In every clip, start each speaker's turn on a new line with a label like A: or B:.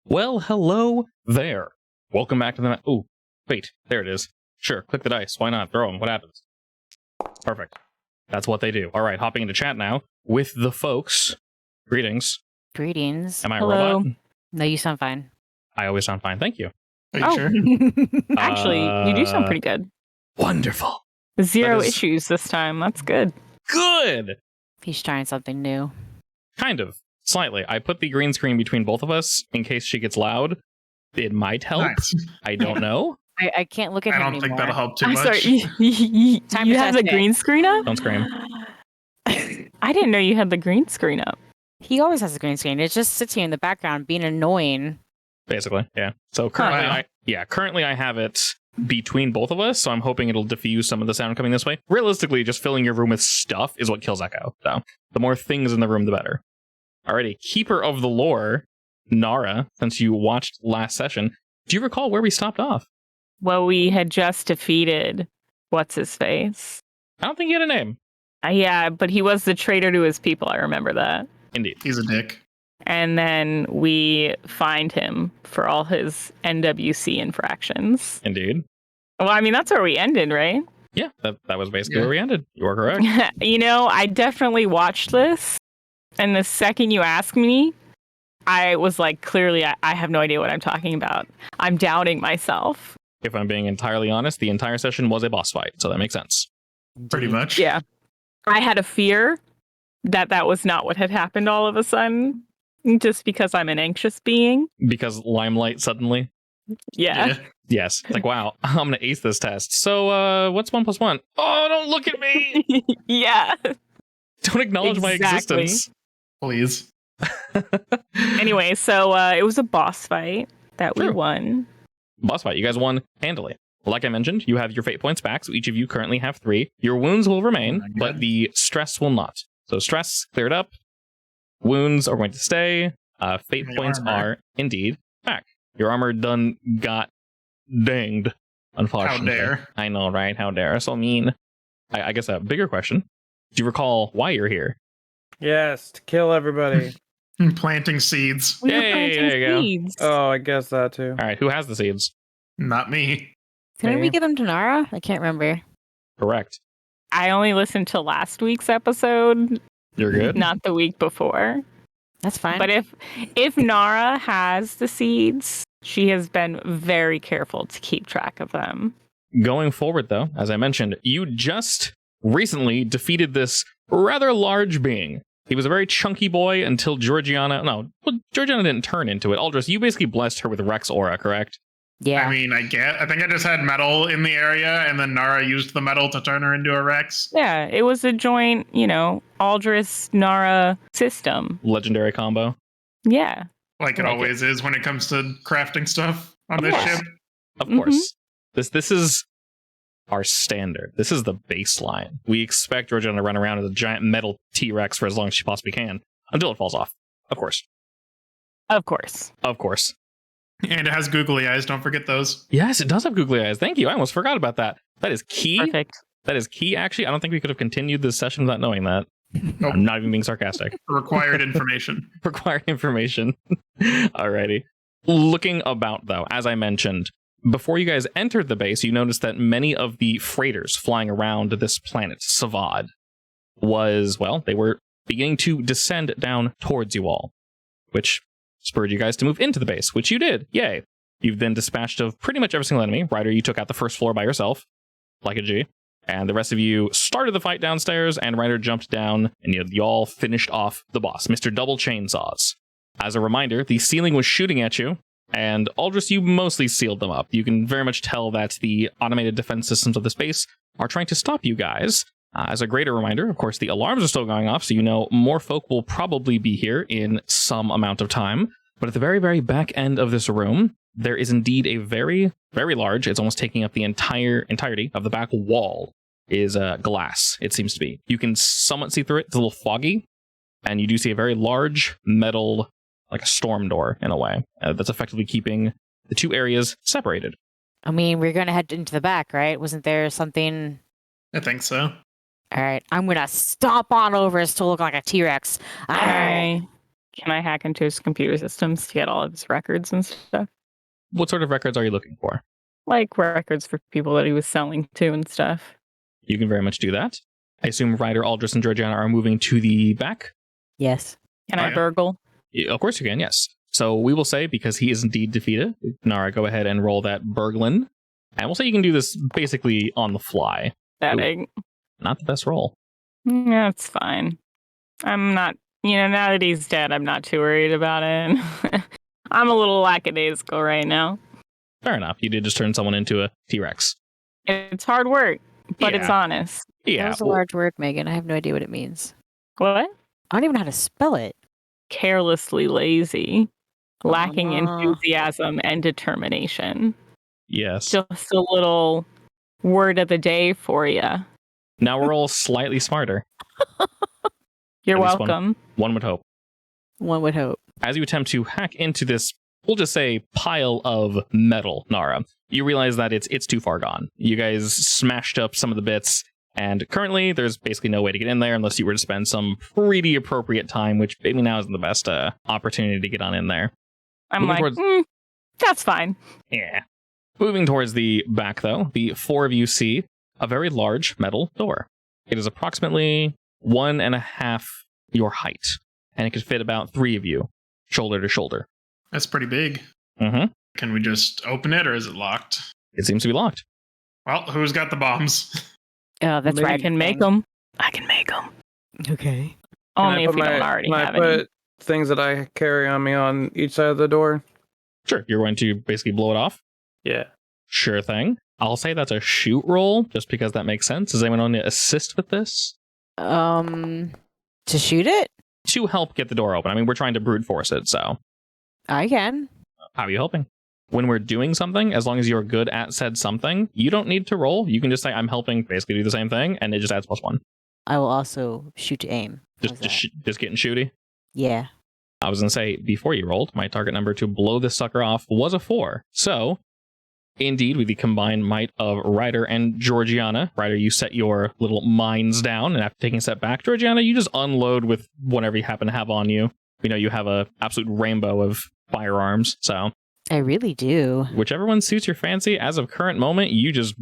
A: Well, hello there. Welcome back to the... Oh, wait, there it is. Sure, click the dice. Why not? Throw them. What happens? Perfect. That's what they do. All right, hopping into chat now with the folks. Greetings.
B: Greetings.
A: Am I
B: Hello.
A: a robot?
B: No, you sound fine.
A: I always sound fine. Thank you.
C: Are you sure?
D: Actually, you do sound pretty good.
A: Wonderful.
D: Zero
A: That is-
D: issues this time. That's good.
A: Good.
B: He's trying something new.
A: Kind of. Slightly. I put the green screen between both of us in case she gets loud. It might help.
C: Nice.
A: I don't know.
B: I can't look at
C: I
B: him
C: don't
B: anymore.
C: think that'll help too
D: I'm
C: much.
D: sorry. You
B: Time to
D: have the
B: test it.
D: green screen up?
A: Don't scream.
D: I didn't know you had the green screen up.
B: He always has a green screen. It just sits here in the background being annoying.
A: Basically, yeah. So currently,
C: Wow.
A: currently I have it between both of us, so I'm hoping it'll diffuse some of the sound coming this way. Realistically, just filling your room with stuff is what kills echo. So the more things in the room, the better. Alrighty, keeper of the lore, Nara, since you watched last session, do you recall where we stopped off?
D: Well, we had just defeated what's-his-face.
A: I don't think he had a name.
D: Yeah, but he was the traitor to his people. I remember that.
A: Indeed.
C: He's a dick.
D: And then we fined him for all his NWC infractions.
A: Indeed.
D: Well, I mean, that's where we ended, right?
A: Yeah, that was basically
C: Yeah.
A: where we ended. You are correct.
D: You know, I definitely watched this. And the second you asked me, I was like, clearly, I have no idea what I'm talking about. I'm doubting myself.
A: If I'm being entirely honest, the entire session was a boss fight, so that makes sense.
C: Pretty much.
D: Yeah. I had a fear that that was not what had happened all of a sudden, just because I'm an anxious being.
A: Because Limelight suddenly...
D: Yeah.
A: Yes. Like, wow, I'm going to ace this test. So, what's 1 + 1? Oh, don't look at me!
D: Yeah.
A: Don't acknowledge my
D: Exactly.
A: existence.
C: Please.
D: Anyway, so it was a boss fight that we
A: True.
D: won.
A: Boss fight. You guys won handily. Like I mentioned, you have your fate points back, so each of you currently have 3. Your wounds will remain,
C: Oh,
A: but
C: good.
A: the stress will not. So stress cleared up. Wounds are going to stay. Fate
C: The
A: points
C: armor.
A: are indeed back. Your armor done got dinged, unfortunately.
C: How dare.
A: I know, right? How dare. So mean. I guess a bigger question. Do you recall why you're here?
E: Yes, to kill everybody.
C: Planting seeds.
D: We were
A: Yay,
D: planting
A: there you go.
D: seeds.
E: Oh, I guess that too.
A: All right, who has the seeds?
C: Not me.
B: Didn't we
E: Okay.
B: give him to Nara? I can't remember.
A: Correct.
D: I only listened to last week's episode,
A: You're good.
D: not the week before.
B: That's fine.
D: But if Nara has the seeds, she has been very careful to keep track of them.
A: Going forward, though, as I mentioned, you just recently defeated this rather large being. He was a very chunky boy until Georgiana... No, well, Georgiana didn't turn into it. Aldris, you basically blessed her with Rex aura, correct?
B: yeah.
C: I mean, I think I just had metal in the area, and then Nara used the metal to turn her into a Rex.
D: Yeah, it was a joint, Aldris Nara system.
A: Legendary combo.
D: Yeah.
C: Like it
D: Like
C: always is when it comes to crafting stuff on
D: Of
C: this
D: course.
C: ship.
A: Of
D: Mhm.
A: course. This is our standard. This is the baseline. We expect Georgiana to run around as a giant metal T-Rex for as long as she possibly can, until it falls off. Of course.
D: Of course.
A: Of course.
C: And it has googly eyes, don't forget those.
A: Yes, it does have googly eyes. Thank you. I almost forgot about that. That is key.
D: Perfect.
A: That is key, actually. I don't think we could have continued this session without knowing that.
C: Nope.
A: I'm not even being sarcastic.
C: Required information.
A: Required information. Alrighty. Looking about, though, as I mentioned, before you guys entered the base, you noticed that many of the freighters flying around this planet, Savad, they were beginning to descend down towards you all, which spurred you guys to move into the base, which you did. Yay. You've been dispatched of pretty much every single enemy. Ryder, you took out the first floor by yourself, like a G. And the rest of you started the fight downstairs, and Ryder jumped down, and you all finished off the boss, Mr. Double Chainsaws. As a reminder, the ceiling was shooting at you, and Aldris, you mostly sealed them up. You can very much tell that the automated defense systems of the space are trying to stop you guys. As a greater reminder, of course, the alarms are still going off, so you know more folk will probably be here in some amount of time. But at the very, very back end of this room, there is indeed a very, very large, it's almost taking up the entirety of the back wall, is glass, it seems to be. You can somewhat see through it. It's a little foggy, and you do see a very large metal, like a storm door in a way, that's effectively keeping the two areas separated.
B: I mean, we're going to head into the back, right? Wasn't there something...
C: I think so.
B: All right, I'm going to stomp on over to look like a T-Rex.
D: I Can I hack into his computer systems to get all of his records and stuff?
A: What sort of records are you looking for?
D: Like records for people that he was selling to and stuff.
A: You can very much do that. I assume Ryder, Aldris, and Georgiana are moving to the back?
B: Yes.
D: Can I
C: Yeah.
D: burgle?
A: Of course you can, yes. So we will say, because he is indeed defeated, Nara, go ahead and roll that burglin. And we'll say you can do this basically on the fly.
D: That
A: Ooh.
D: ain't.
A: Not the best roll.
D: Yeah, it's fine. I'm not, now that he's dead, I'm not too worried about it. I'm a little lackadaisical right now.
A: Fair enough. You did just turn someone into a T-Rex.
D: It's hard work, but it's
A: Yeah.
D: honest.
B: That
A: Yeah.
B: was a
A: well,
B: large word, Megan. I have no idea what it means.
D: What?
B: I don't even know how to spell it.
D: Carelessly lazy, lacking
B: Aw.
D: enthusiasm and determination.
A: yes.
D: Just a little word of the day for you.
A: Now we're all slightly smarter.
D: You're
A: At least
D: welcome.
A: One would hope.
B: One would hope.
A: As you attempt to hack into this, we'll just say, pile of metal, Nara, you realize that it's too far gone. You guys smashed up some of the bits, and currently there's basically no way to get in there unless you were to spend some pretty appropriate time, which maybe now isn't the best opportunity to get on in there.
D: I'm
A: Moving
D: like,
A: towards-
D: that's fine.
A: Yeah. Moving towards the back, though, the four of you see a very large metal door. It is approximately 1.5 your height, and it could fit about 3 of you, shoulder to shoulder.
C: That's pretty big.
A: Mm-hmm.
C: Can we just open it or is it locked?
A: It seems to be locked.
C: Well, who's got the bombs?
B: Oh, that's
E: Maybe
B: right.
D: I can make them. I can make them.
B: Okay.
D: Only
E: Can
D: if we don't already
E: can
D: have
E: I
D: any.
E: put things that I carry on me on each side of the door?
A: Sure, you're going to basically blow it off.
E: Yeah.
A: Sure thing. I'll say that's a shoot roll, just because that makes sense. Does anyone want to assist with this?
B: To shoot it?
A: To help get the door open. I mean, we're trying to brute force it, so
B: I can.
A: how are you helping? When we're doing something, as long as you're good at said something, you don't need to roll. You can just say, I'm helping, basically do the same thing, and it just adds +1.
B: I will also shoot to aim. How's that?
A: Just getting shooty.
B: Yeah.
A: I was going to say, before you rolled, my target number to blow this sucker off was a 4. So, indeed, with the combined might of Ryder and Georgiana, Ryder, you set your little mines down, and after taking a step back, Georgiana, you just unload with whatever you happen to have on you. You know, you have a absolute rainbow of firearms, so
B: I really do.
A: whichever one suits your fancy. As of current moment, you just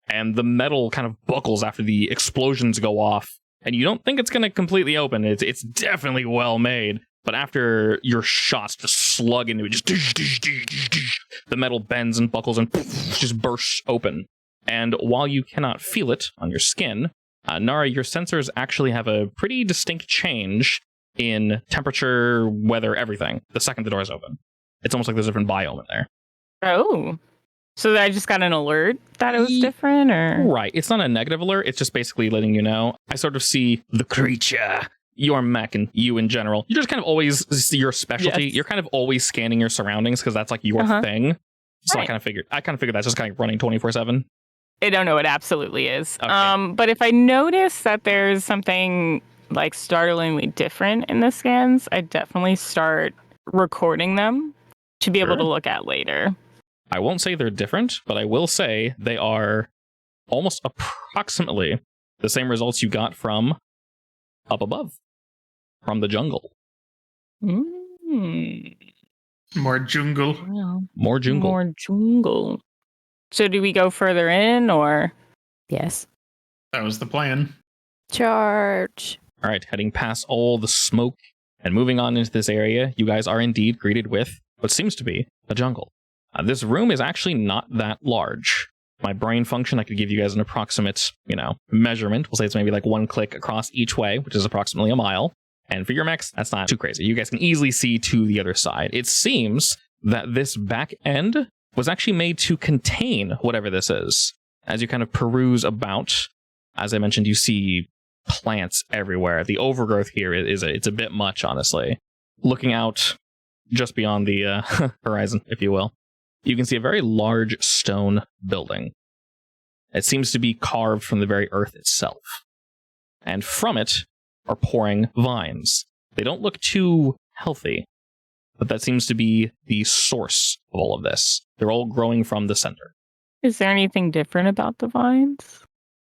A: and the metal kind of buckles after the explosions go off, and you don't think it's going to completely open. It's definitely well made, but after your shots just slug into it, just the metal bends and buckles and just bursts open. And while you cannot feel it on your skin, Nara, your sensors actually have a pretty distinct change in temperature, weather, everything the second the door is open. It's almost like there's a different biome in there.
D: Oh. So I just got an alert that it was different, or?
A: Right. It's not a negative alert. It's just basically letting you know. I sort of see the creature, your mech, and you in general. You're just kind of always, your specialty,
D: Yes.
A: you're kind of always scanning your surroundings because that's like your thing. So I
D: Right.
A: kind of figured that's just kind of running 24/7.
D: I don't know. It absolutely is.
A: Okay.
D: But if I notice that there's something like startlingly different in the scans, I definitely start recording them to be able to
A: Sure.
D: look at later.
A: I won't say they're different, but I will say they are almost approximately the same results you got from up above, from the jungle.
D: Mm.
C: More jungle.
D: Well,
A: More jungle.
D: more jungle. So do we go further in, or?
B: Yes.
C: That was the plan.
B: Charge.
A: All right, heading past all the smoke and moving on into this area, you guys are indeed greeted with what seems to be a jungle. This room is actually not that large. My brain function, I could give you guys an approximate, measurement. We'll say it's maybe like 1 click across each way, which is approximately a mile. And for your mechs, that's not too crazy. You guys can easily see to the other side. It seems that this back end was actually made to contain whatever this is. As you kind of peruse about, as I mentioned, you see plants everywhere. The overgrowth here it's a bit much, honestly. Looking out just beyond the horizon, if you will, you can see a very large stone building. It seems to be carved from the very earth itself. And from it are pouring vines. They don't look too healthy, but that seems to be the source of all of this. They're all growing from the center.
D: Is there anything different about the vines?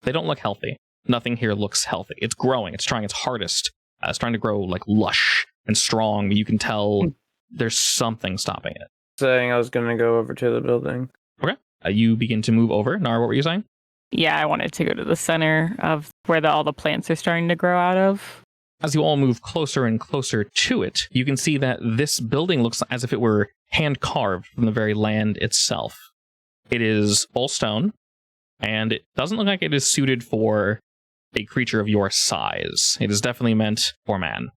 A: They don't look healthy. Nothing here looks healthy. It's growing. It's trying its hardest starting to grow like lush and strong. You can tell there's something stopping it.
E: Saying I was going to go over to the building.
A: You begin to move over. Nara, what were you saying?
D: Yeah, I wanted to go to the center of where all the plants are starting to grow out of.
A: As you all move closer and closer to it, you can see that this building looks as if it were hand-carved from the very land itself. It is all stone, and it doesn't look like it is suited for a creature of your size. It is definitely meant for man.
E: I'm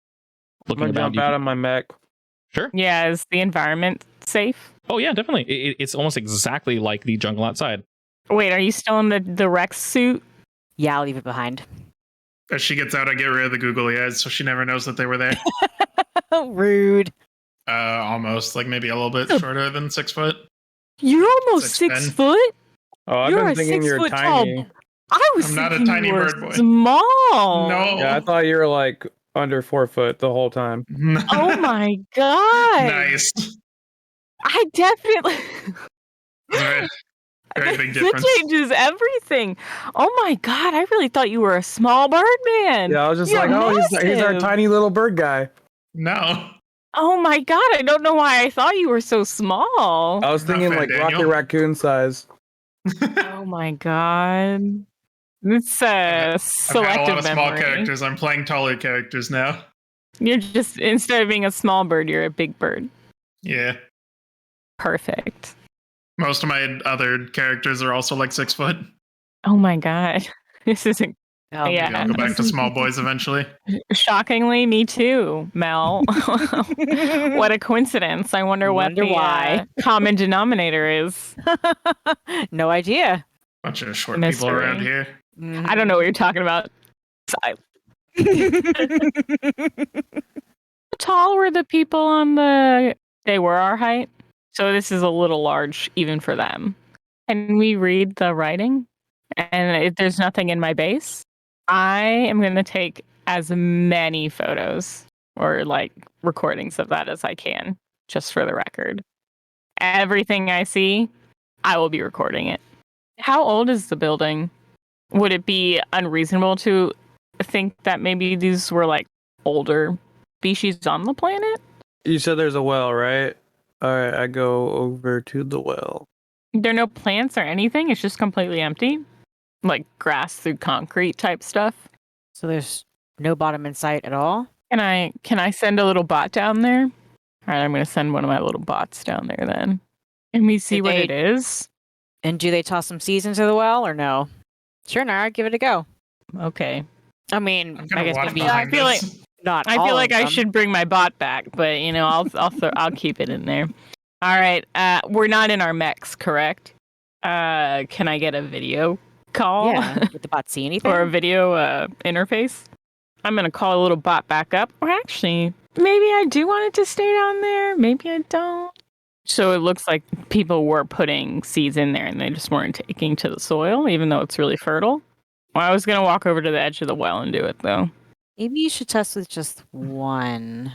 A: Looking
E: going to jump
A: you
E: out
A: can-
E: of my mech.
A: Sure.
D: Yeah, is the environment safe?
A: Oh, yeah, definitely. It's almost exactly like the jungle outside.
D: Wait, are you still in the Rex suit?
B: Yeah, I'll leave it behind.
C: As she gets out, I get rid of the googly eyes so she never knows that they were there.
B: Rude.
C: Almost, like maybe a little bit shorter than 6 foot.
D: You're almost 6
C: 6'10".
D: foot?
E: Oh, I've
D: You're
E: been
D: a
E: thinking you're
D: 6 foot tall.
E: tiny.
D: I was
C: I'm not a
D: thinking
C: tiny
D: you were
C: bird boy.
D: small.
C: No.
E: Yeah, I thought you were like under 4 foot the whole time.
D: Oh my god.
C: Nice.
D: I definitely.
C: Very, very big
D: That
C: difference.
D: changes everything. Oh my god, I really thought you were a small bird man.
E: Yeah, I was just
D: You're
E: like, oh, he's our
D: massive.
E: tiny little bird guy.
C: No.
D: Oh my god, I don't know why I thought you were so small.
E: I was
C: Not
E: thinking
C: bad,
E: like
C: Daniel.
E: Rocky Raccoon size.
D: Oh my god. It's
C: I've had a
D: selective
C: lot of small
D: memory.
C: characters. I'm playing taller characters now.
D: You're just, instead of being a small bird, you're a big bird.
C: Yeah.
D: Perfect.
C: Most of my other characters are also like 6 foot.
D: Oh my god. This isn't
B: Oh,
D: Yeah.
C: Maybe I'll go back to small boys eventually.
D: shockingly me too, Mel. What a coincidence. I wonder what
B: Wonder
D: the
B: why.
D: common denominator is.
B: No idea.
C: Bunch of short
D: Mystery.
C: people around here.
D: I don't know what you're talking about. How tall were the people on the... They were our height. So this is a little large even for them. Can we read the writing? And if there's nothing in my base, I am going to take as many photos or like recordings of that as I can, just for the record. Everything I see, I will be recording it. How old is the building? Would it be unreasonable to think that maybe these were like older species on the planet?
E: You said there's a well, right? All right, I go over to the well.
D: There are no plants or anything. It's just completely empty, like grass through concrete type stuff.
B: So there's no bottom in sight at all.
D: Can I send a little bot down there? All right, I'm gonna send one of my little bots down there then. Can we see
B: Did
D: what
B: they-
D: it is?
B: And do they toss some seeds into the well or no? Sure, Nara, give it a go.
D: Okay.
B: I mean,
C: I'm
B: I
C: gonna
B: guess
C: watch
B: maybe
C: behind
D: I feel
C: this.
B: not.
D: I
B: all
D: feel
B: of
D: like I
B: them.
D: should bring my bot back, but you know, I'll keep it in there. All right. We're not in our mechs, correct? Can I get a video call?
B: Yeah. Did the bot see anything?
D: Or a video interface? I'm gonna call a little bot back up. Or actually, maybe I do want it to stay down there. Maybe I don't. So it looks like people were putting seeds in there and they just weren't taking to the soil, even though it's really fertile. Well, I was gonna walk over to the edge of the well and do it though.
B: Maybe you should test with just one.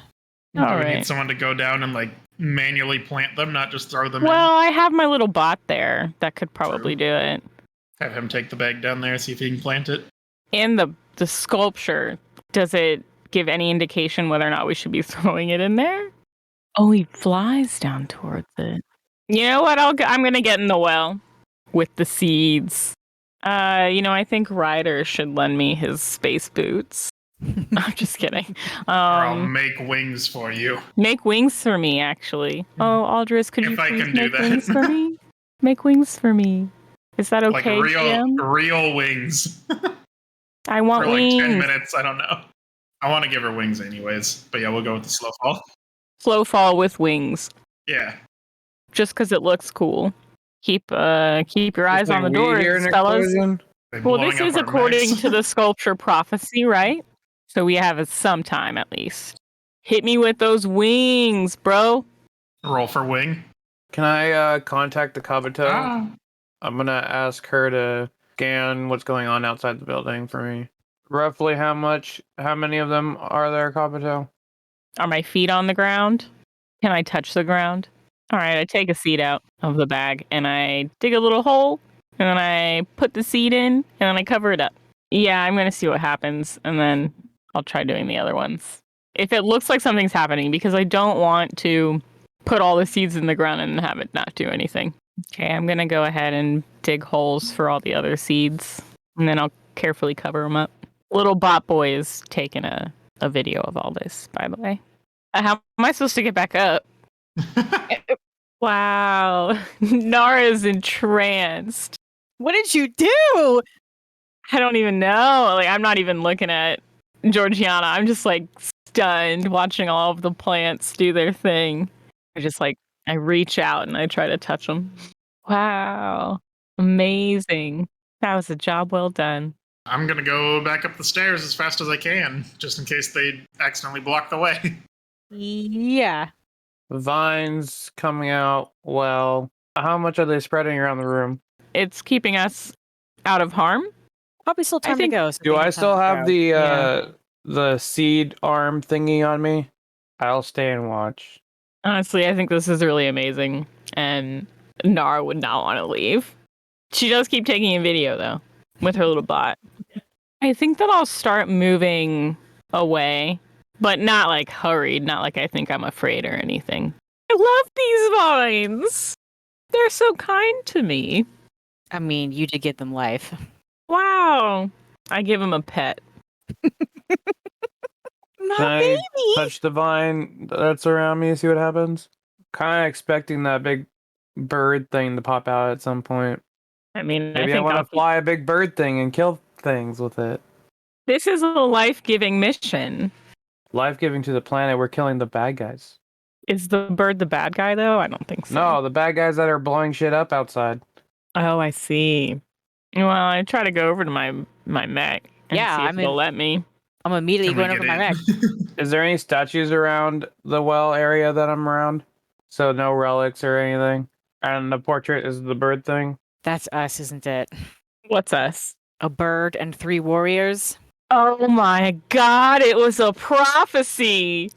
C: Do
D: All
C: we
D: right.
C: need someone to go down and like manually plant them, not just throw them
D: Well, I have my little bot there that could probably do it.
C: in? Have him take the bag down there, see if he can plant it.
D: And the sculpture, does it give any indication whether or not we should be throwing it in there? Oh, he flies down towards it. You know what? I'm gonna get in the well with the seeds. I think Ryder should lend me his space boots. I'm just kidding.
C: Or I'll
D: Um,
C: make wings for you.
D: make wings for me, actually. Oh, Aldris, could you
C: If I
D: please
C: can do
D: make
C: that.
D: wings for me? Make wings for me. Is that
C: Like
D: okay, GM?
C: real wings.
D: I want
C: For like
D: wings.
C: 10 minutes, I don't know. I want to give her wings anyways. But yeah, we'll go with the slow fall.
D: Slow fall with wings,
C: Yeah.
D: just because it looks cool. Keep your eyes
E: Just
D: on the
E: like we
D: doors,
E: hear an
D: fellas.
E: explosion.
C: They're
D: Well,
C: blowing
D: this
C: up
D: is
C: our
D: according
C: mechs.
D: to the sculpture prophecy, right? So we have some time at least. Hit me with those wings, bro.
C: Roll for wing.
E: Can I contact the Kabuto?
C: Ah.
E: I'm gonna ask her to scan what's going on outside the building for me. Roughly how many of them are there, Kabuto?
D: Are my feet on the ground? Can I touch the ground? All right, I take a seed out of the bag and I dig a little hole and then I put the seed in and then I cover it up. Yeah, I'm going to see what happens and then I'll try doing the other ones. If it looks like something's happening, because I don't want to put all the seeds in the ground and have it not do anything. Okay, I'm going to go ahead and dig holes for all the other seeds, and then I'll carefully cover them up. Little bot boy is taking a video of all this, by the way. How am I supposed to get back up? Wow. Nara's entranced.
B: What did you do?
D: I don't even know. Like, I'm not even looking at Georgiana. I'm just like stunned watching all of the plants do their thing. I reach out and I try to touch them. Wow. Amazing. That was a job well done.
C: I'm gonna go back up the stairs as fast as I can, just in case they accidentally block the way.
B: Yeah.
E: Vines coming out well. How much are they spreading around the room?
D: It's keeping us out of harm.
B: Probably still time to
D: think-
B: go. So
E: Do
B: we
E: I
B: can
E: still have
B: go.
E: the seed arm thingy on me? I'll stay and watch.
D: Honestly, I think this is really amazing. And Nara would not want to leave. She does keep taking a video, though, with her little bot. I think that I'll start moving away, but not like hurried, not like I think I'm afraid or anything. I love these vines. They're so kind to me.
B: I mean, you did give them life.
D: Wow. I give him a pet.
B: My
E: Can I
B: baby.
E: touch the vine that's around me, see what happens? Kind of expecting that big bird thing to pop out at some point.
D: I mean,
E: Maybe I
D: think
E: want
D: I'll
E: to fly a big bird thing and kill things with it.
D: This is a life-giving mission.
E: Life-giving to the planet, we're killing the bad guys.
D: Is the bird the bad guy, though? I don't think so.
E: No, the bad guys that are blowing shit up outside.
D: Oh, I see. Well, I try to go over to my mech and
B: Yeah,
D: see if
B: I'm
D: it'll
B: in-
D: let me.
B: I'm immediately
C: Can we
B: going over
C: get
B: my wreck.
C: in?
E: Is there any statues around the well area that I'm around? So no relics or anything? And the portrait is the bird thing?
B: That's us, isn't it?
D: What's us?
B: A bird and 3 warriors.
D: Oh my god, it was a prophecy!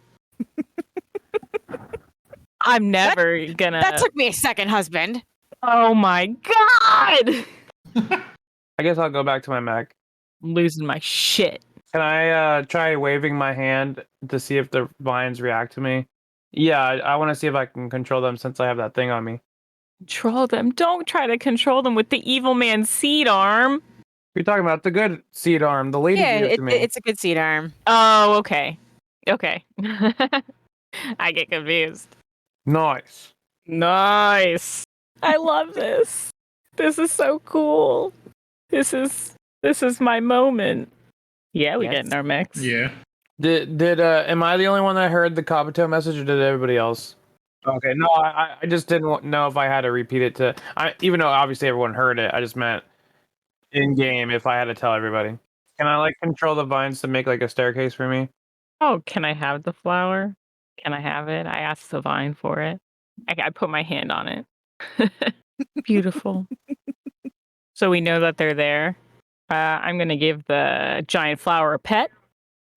D: I'm never gonna...
B: That took me a second, husband.
D: Oh my god!
E: I guess I'll go back to my mech.
D: I'm losing my shit.
E: Can I try waving my hand to see if the vines react to me? Yeah, I want to see if I can control them since I have that thing on me.
D: Control them. Don't try to control them with the evil man's seed arm.
E: You're talking about the good seed arm, the lady
B: Yeah,
E: gave it to me.
B: it's a good seed arm.
D: Oh, okay. Okay. I get confused.
E: Nice.
D: Nice. I love this. This is so cool. This is my moment. Yeah, we
B: Yes.
D: get in our mix.
C: Yeah.
E: Did am I the only one that heard the Kabuto message, or did everybody else? Okay, no, I just didn't know if I had to repeat it to. Even though obviously everyone heard it, I just meant in game if I had to tell everybody. Can I like control the vines to make like a staircase for me?
D: Oh, can I have the flower? Can I have it? I asked the vine for it. I put my hand on it. Beautiful. So we know that they're there. I'm going to give the giant flower a pet,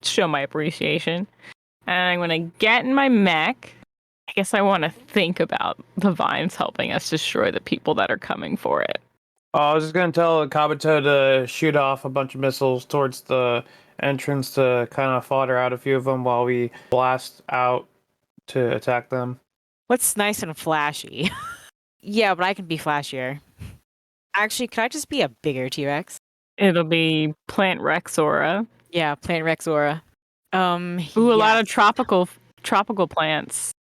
D: show my appreciation. And I'm going to get in my mech. I guess I want to think about the vines helping us destroy the people that are coming for it.
E: Oh, I was just gonna tell Kabuto to shoot off a bunch of missiles towards the entrance to kind of fodder out a few of them while we blast out to attack them.
B: What's nice and flashy? Yeah, but I can be flashier. Actually, could I just be a bigger T-Rex?
D: It'll be Plant Rex Aura.
B: Yeah, Plant Rex Aura.
D: Ooh, a lot of tropical plants.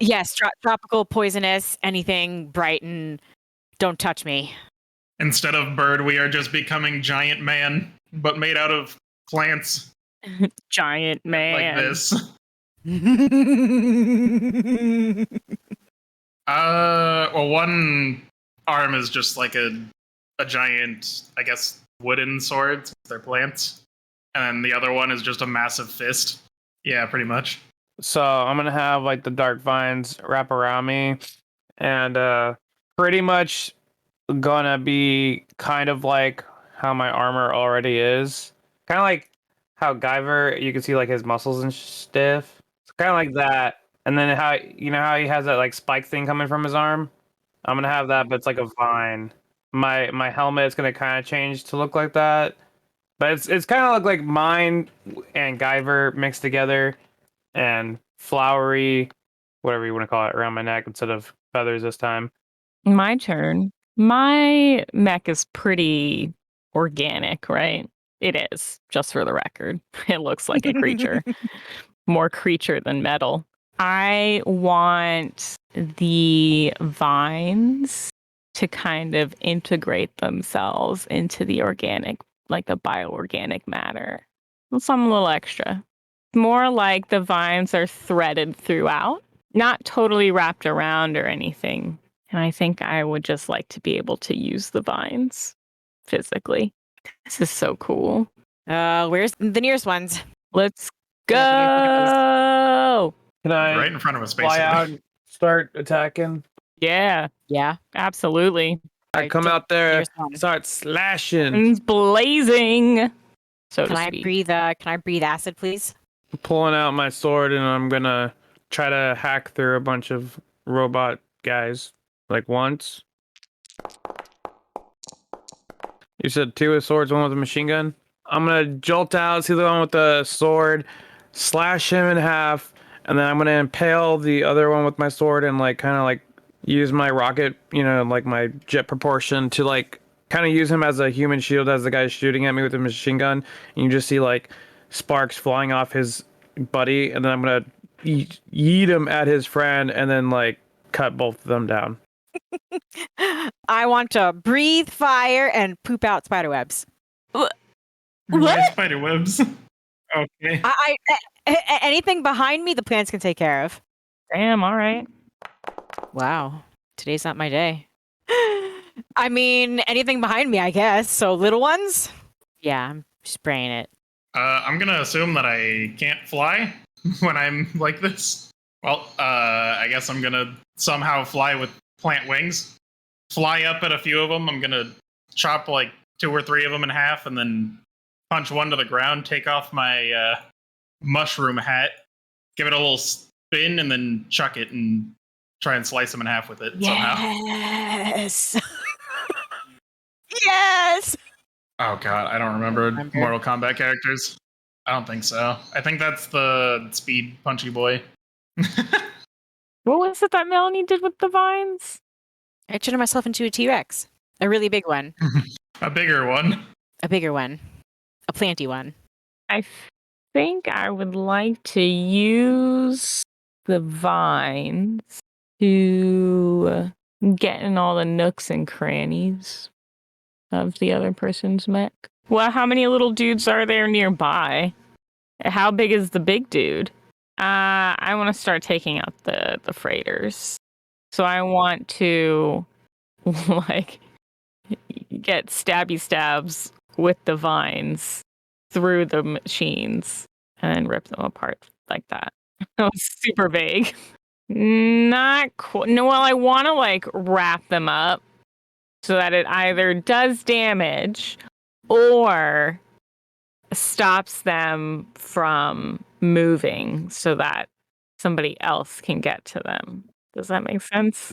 B: Yes, tropical, poisonous, anything bright and don't touch me.
C: Instead of bird, we are just becoming giant man, but made out of plants
D: Giant man.
C: like this. Well, one arm is just like a giant, I guess, wooden sword. Since they're plants, and then the other one is just a massive fist. Yeah, pretty much.
E: So I'm gonna have like the dark vines wrap around me, and pretty much gonna be kind of like how my armor already is. Kind of like how Guyver, you can see like his muscles and stiff. It's kind of like that. And then how how he has that like spike thing coming from his arm. I'm gonna have that, but it's like a vine. My helmet is gonna kind of change to look like that. But it's kind of like mine and Guyver mixed together, and flowery, whatever you want to call it, around my neck instead of feathers this time.
D: My turn. My mech is pretty organic, right? It is, just for the record. It looks like a creature. More creature than metal. I want the vines to kind of integrate themselves into the organic, like the bioorganic matter. Some a little extra. More like the vines are threaded throughout, not totally wrapped around or anything. And I think I would just like to be able to use the vines physically. This is so cool.
B: Where's the nearest ones?
D: Let's
B: Yeah,
D: go.
E: Can I
C: Right in front of us,
E: fly
C: basically.
E: out and start attacking?
D: Yeah,
B: Yeah.
D: absolutely.
E: I
B: Alright,
E: come out there,
B: nearest one.
E: start slashing,
D: It's blazing. So
B: Can
D: to
B: I
D: speak.
B: breathe? Can I breathe acid, please?
E: pulling out my sword, and I'm gonna try to hack through a bunch of robot guys. Like once. You said 2 with swords, 1 with a machine gun? I'm gonna jolt out, see the one with the sword, slash him in half, and then I'm gonna impale the other one with my sword and like kind of like use my rocket, like my jet proportion to like kind of use him as a human shield as the guy's shooting at me with the machine gun. And you just see like sparks flying off his buddy, and then I'm gonna yeet him at his friend and then like cut both of them down.
B: I want to breathe fire and poop out spider webs.
D: What?
C: Spider webs. Okay.
B: Anything behind me, the plants can take care of.
D: Damn, all right.
B: Wow, today's not my day. I mean, anything behind me, I guess. So little ones. Yeah, I'm spraying it.
C: I'm gonna assume that I can't fly when I'm like this. Well, I guess I'm gonna somehow fly with plant wings. Fly up at a few of them. I'm gonna chop like 2 or 3 of them in half, and then punch one to the ground. Take off my mushroom hat, give it a little spin, and then chuck it and try and slice them in half with it somehow.
B: Yes. Yes.
C: Oh god, I don't remember Mortal Kombat characters. I don't think so. I think that's the speed punchy boy.
D: What was it that Melanie did with the vines?
B: I turned myself into a T-Rex. A really big one.
C: A bigger one.
B: A bigger one. A planty one.
D: I think I would like to use the vines to get in all the nooks and crannies of the other person's mech. Well, how many little dudes are there nearby? How big is the big dude? I want to start taking out the freighters. So I want to like get stabby stabs with the vines through the machines and then rip them apart like that. That was super vague. Not quite. No, well, I want to like wrap them up so that it either does damage or stops them from moving so that somebody else can get to them. Does that make sense?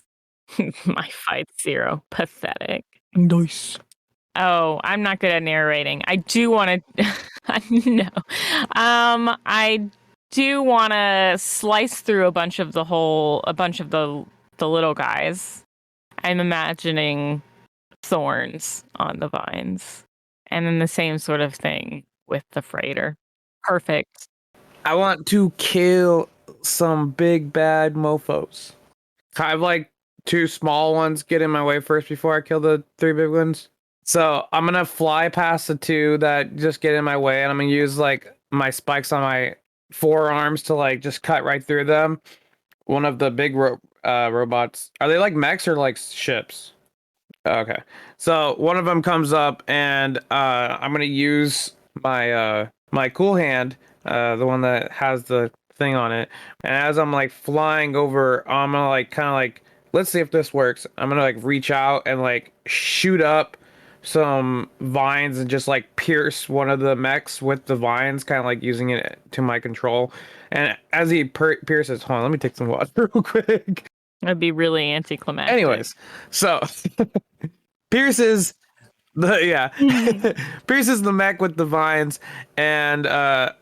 D: My fight 0. Pathetic. Nice. Oh, I'm not good at narrating. I do want to. No. I do want to slice through a bunch of the little guys. I'm imagining thorns on the vines, and then the same sort of thing with the freighter. Perfect.
E: I want to kill some big bad mofos. I have like 2 small ones get in my way first before I kill the 3 big ones. So I'm gonna fly past the 2 that just get in my way, and I'm gonna use like my spikes on my forearms to like just cut right through them. One of the big robots, are they like mechs or like ships? Okay, so one of them comes up, and I'm gonna use my cool hand, the one that has the thing on it. And as I'm like flying over, I'm gonna like kind of like, let's see if this works. I'm gonna like reach out and like shoot up some vines and just like pierce one of the mechs with the vines, kind of like using it to my control. And as he pierces, hold on, let me take some water real quick.
D: That'd be really anticlimactic.
E: Anyways, so pierces pierces the mech with the vines, and I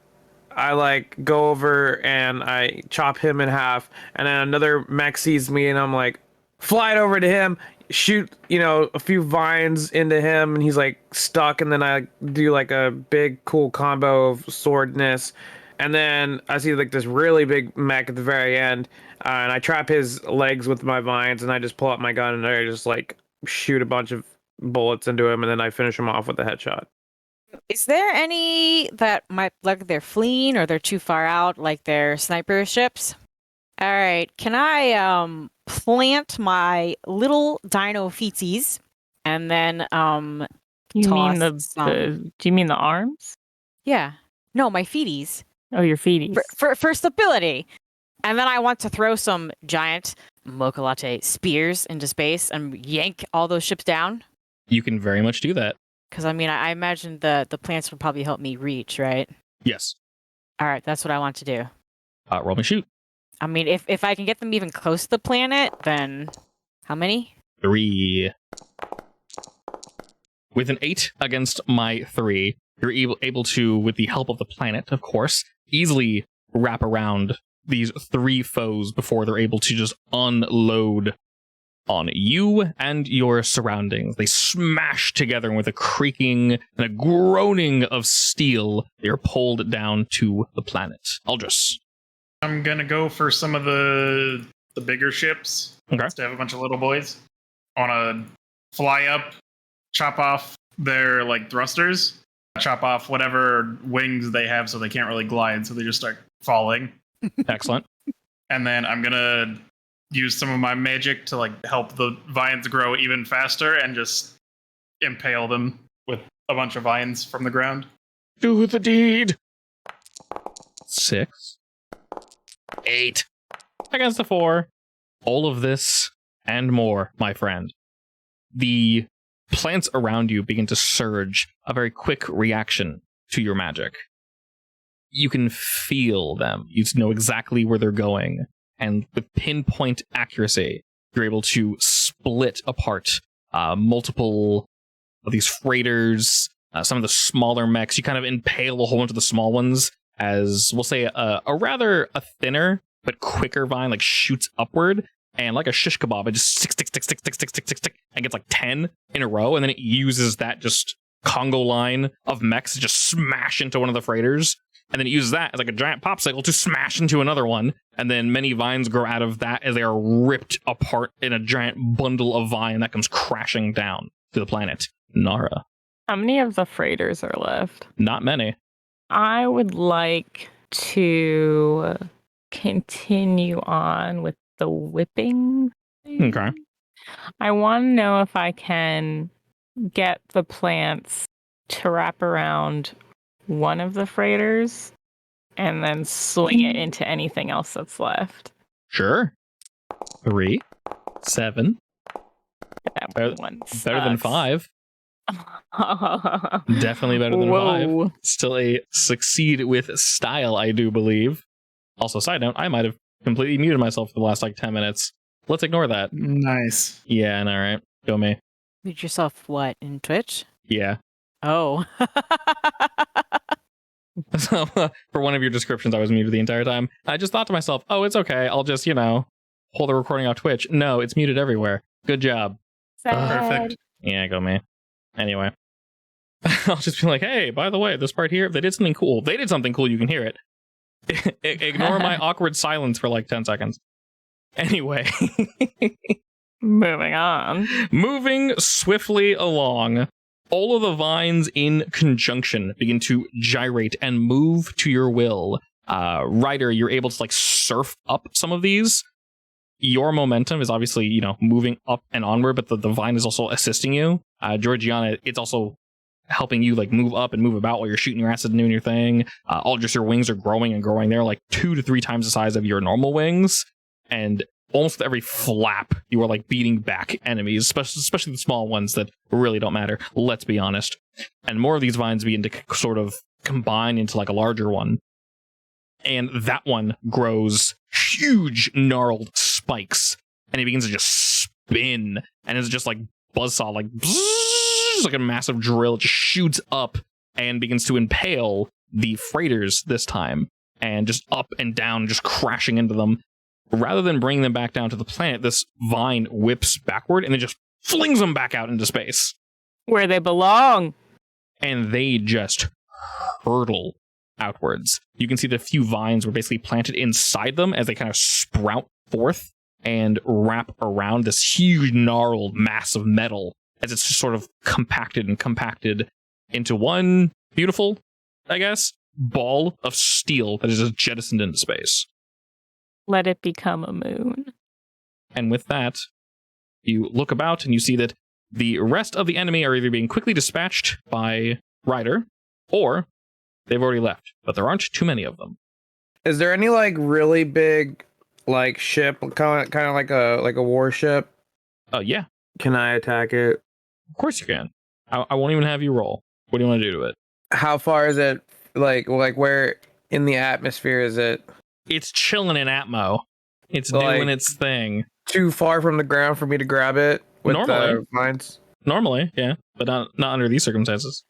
E: like go over and I chop him in half, and then another mech sees me, and I'm like, fly it over to him, shoot, a few vines into him, and he's like stuck, and then I do like a big cool combo of swordness, and then I see like this really big mech at the very end, and I trap his legs with my vines, and I just pull out my gun and I just like shoot a bunch of bullets into him, and then I finish him off with a headshot.
B: Is there any that might like they're fleeing or they're too far out, like they're sniper ships? All right, can I plant my little dino feetsies and then
D: You mean
B: toss
D: do you mean the arms?
B: yeah, no, my feeties
D: Oh, your feeties.
B: for stability, and then I want to throw some giant mocha latte spears into space and yank all those ships down.
A: You can very much do that.
B: Because I imagine the plants would probably help me reach, right?
A: Yes.
B: All right, that's what I want to do.
A: Roll me shoot.
B: I mean, if I can get them even close to the planet, then how many?
A: 3. With an 8 against my 3, you're able to, with the help of the planet, of course, easily wrap around these 3 foes before they're able to just unload on you and your surroundings. They smash together, and with a creaking and a groaning of steel, they're pulled down to the planet. Aldris.
C: I'm gonna go for some of the bigger ships.
A: Okay.
C: To have a bunch of little boys. I wanna fly up, chop off their like thrusters, chop off whatever wings they have so they can't really glide, so they just start falling.
A: Excellent.
C: And then I'm gonna use some of my magic to like help the vines grow even faster and just impale them with a bunch of vines from the ground.
A: Do the deed. 6. 8 against the 4. All of this and more, my friend. The plants around you begin to surge, a very quick reaction to your magic. You can feel them. You know exactly where they're going. And with pinpoint accuracy, you're able to split apart multiple of these freighters, some of the smaller mechs. You kind of impale a whole bunch of the small ones as, we'll say, a thinner but quicker vine like shoots upward, and like a shish kebab, it just stick, and gets like 10 in a row, and then it uses that just Congo line of mechs to just smash into one of the freighters. And then it uses that as like a giant popsicle to smash into another one. And then many vines grow out of that as they are ripped apart in a giant bundle of vine that comes crashing down to the planet. Nara.
D: How many of the freighters are left?
A: Not many.
D: I would like to continue on with the whipping thing.
A: Okay.
D: I want to know if I can get the plants to wrap around one of the freighters and then swing it into anything else that's left.
A: Sure. 3, 7.
D: That one
A: Better than 5. Definitely better than 5. Still a succeed with style, I do believe. Also, side note, I might have completely muted myself for the last like 10 minutes. Let's ignore that.
C: Nice.
A: Yeah, and all right. Go me.
B: Mute yourself what, in Twitch?
A: Yeah.
B: Oh.
A: So, for one of your descriptions, I was muted the entire time. I just thought to myself, oh, it's okay. I'll just, hold the recording off Twitch. No, it's muted everywhere. Good job.
C: Perfect.
A: Yeah, go me. Anyway. I'll just be like, hey, by the way, this part here, they did something cool. They did something cool. You can hear it. Ignore my awkward silence for like 10 seconds. Anyway.
D: Moving on.
A: Moving swiftly along. All of the vines in conjunction begin to gyrate and move to your will. Ryder, you're able to like surf up some of these. Your momentum is obviously, moving up and onward, but the vine is also assisting you. Georgiana, it's also helping you like move up and move about while you're shooting your ass and doing your thing. All just your wings are growing and growing. They're like 2 to 3 times the size of your normal wings. And almost with every flap, you are like beating back enemies, especially the small ones that really don't matter. Let's be honest. And more of these vines begin to sort of combine into like a larger one. And that one grows huge gnarled spikes. And it begins to just spin. And it's just like buzzsaw, like just like a massive drill, just shoots up and begins to impale the freighters this time, and just up and down, just crashing into them. Rather than bringing them back down to the planet, this vine whips backward and then just flings them back out into space.
D: Where they belong.
A: And they just hurtle outwards. You can see that a few vines were basically planted inside them as they kind of sprout forth and wrap around this huge gnarled mass of metal as it's just sort of compacted into one beautiful, I guess, ball of steel that is just jettisoned into space.
D: Let it become a moon.
A: And with that, you look about and you see that the rest of the enemy are either being quickly dispatched by Ryder, or they've already left. But there aren't too many of them.
E: Is there any like really big like ship, kind of like a warship?
A: Yeah.
E: Can I attack it?
A: Of course you can. I won't even have you roll. What do you want to do to it?
E: How far is it? Like where in the atmosphere is it?
A: It's chilling in Atmo. It's
E: Like-
A: doing its thing.
E: Too far from the ground for me to grab it with
A: Normally.
E: the vines?
A: Normally, yeah, but not under these circumstances.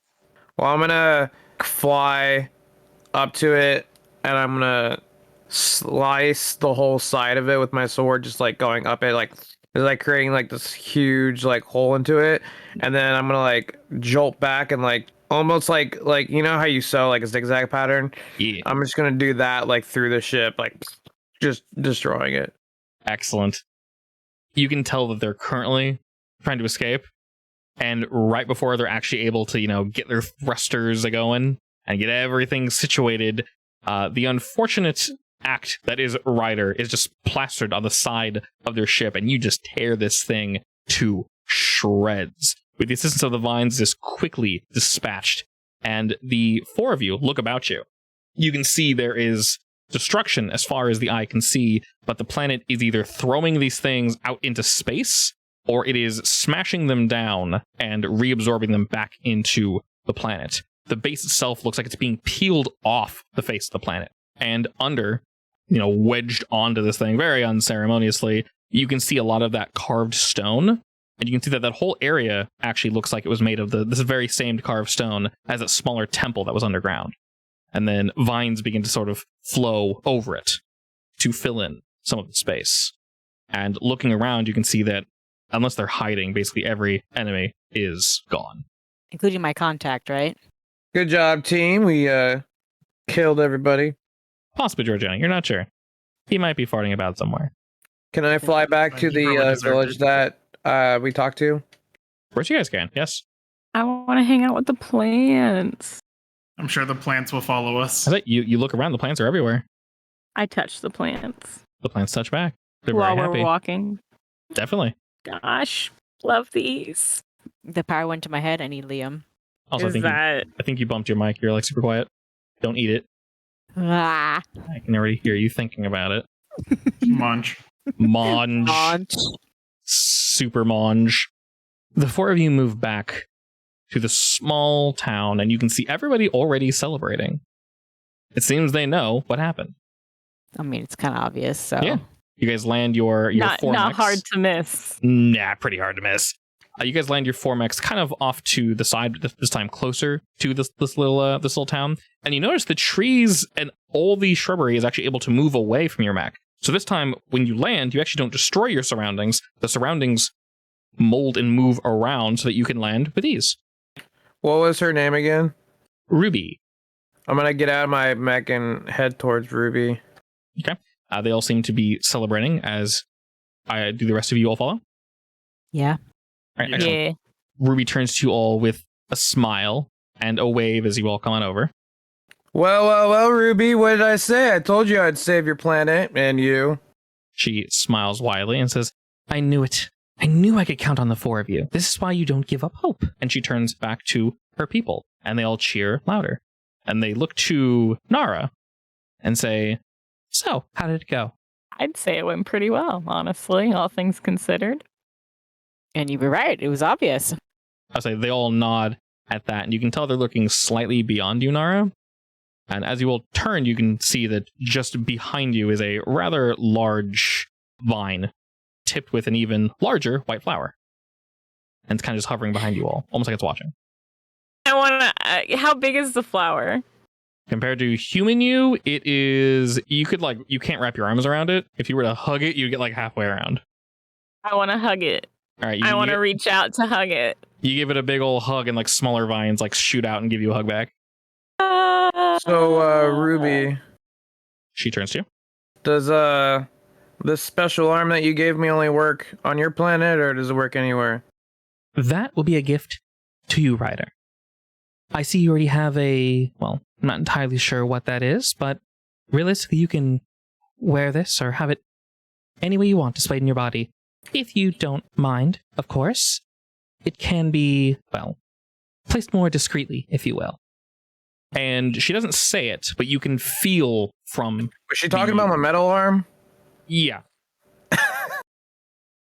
E: Well, I'm gonna fly up to it and I'm gonna slice the whole side of it with my sword, just like going up it, like creating like this huge like hole into it, and then I'm gonna like jolt back and like almost like you know how you sew like a zigzag pattern.
A: Yeah.
E: I'm just gonna do that like through the ship, like just destroying it.
A: Excellent. You can tell that they're currently trying to escape, and right before they're actually able to, get their thrusters going and get everything situated, the unfortunate act that is Ryder is just plastered on the side of their ship, and you just tear this thing to shreds. With the assistance of the vines, this quickly dispatched, and the four of you look about you. You can see there is destruction as far as the eye can see, but the planet is either throwing these things out into space, or it is smashing them down and reabsorbing them back into the planet. The base itself looks like it's being peeled off the face of the planet, and under, wedged onto this thing very unceremoniously, you can see a lot of that carved stone, and you can see that that whole area actually looks like it was made of this very same carved stone as a smaller temple that was underground. And then vines begin to sort of flow over it to fill in some of the space. And looking around, you can see that unless they're hiding, basically every enemy is gone.
B: Including my contact, right?
E: Good job, team. We killed everybody.
A: Possibly Georgiana, you're not sure. He might be farting about somewhere.
E: Can I fly back to
C: You probably
E: the
C: deserved
E: village
C: it.
E: that we talked to?
A: Of course you guys can, yes.
D: I want to hang out with the plants.
C: I'm sure the plants will follow us.
A: I bet you look around, the plants are everywhere.
D: I touch the plants
A: The plants touch back. They're
D: while
A: very
D: we're
A: happy.
D: walking.
A: Definitely.
D: Gosh, love these.
B: The power went to my head. I need Liam.
A: Also, I think you bumped your mic. You're like super quiet. Don't eat it.
B: Ah,
A: I can already hear you thinking about it.
C: Munch.
A: Mange.
B: launch.
A: Super mange. The four of you move back to the small town, and you can see everybody already celebrating. It seems they know what happened.
B: I mean, it's kind of obvious. So
A: Yeah. You guys land your
D: not
A: four mechs.
D: hard to miss.
A: Nah, pretty hard to miss. You guys land your four mechs kind of off to the side, this time closer to this little town, and you notice the trees and all the shrubbery is actually able to move away from your mech. So this time, when you land, you actually don't destroy your surroundings. The surroundings mold and move around so that you can land with ease.
E: What was her name again?
A: Ruby.
E: I'm gonna get out of my mech and head towards Ruby.
A: They all seem to be celebrating as do the rest of you all follow?
B: yeah.
A: All right,
C: Yeah.
A: excellent.
D: Yeah.
A: Ruby turns to you all with a smile and a wave as you all come on over.
E: Well, Ruby, what did I say? I told you I'd save your planet and you.
A: She smiles widely and says, I knew it. I knew I could count on the four of you. This is why you don't give up hope. And she turns back to her people, and they all cheer louder. And they look to Nara and say, so, how did it go?
D: I'd say it went pretty well, honestly, all things considered.
B: And you were right. It was obvious.
A: I'll say they all nod at that, and you can tell they're looking slightly beyond you, Nara. And as you all turn, you can see that just behind you is a rather large vine, tipped with an even larger white flower. and it's kind of just hovering behind you all, almost like it's watching.
D: I want to. How big is the flower?
A: Compared to human it is, you can't wrap your arms around it. If you were to hug it, you'd get like halfway around.
D: I want to hug it.
A: All right,
D: I want to reach out to hug it.
A: You give it a big old hug, and like smaller vines like shoot out and give you a hug back.
E: So, Ruby,
A: She turns to you.
E: does this special arm that you gave me only work on your planet, or does it work anywhere?
A: That will be a gift to you, Ryder. I see you already have I'm not entirely sure what that is, but realistically, you can wear this or have it any way you want displayed in your body. If you don't mind, of course. It can be, placed more discreetly, if you will. And she doesn't say it, but you can feel from...
E: Was she talking about my metal arm?
A: Yeah.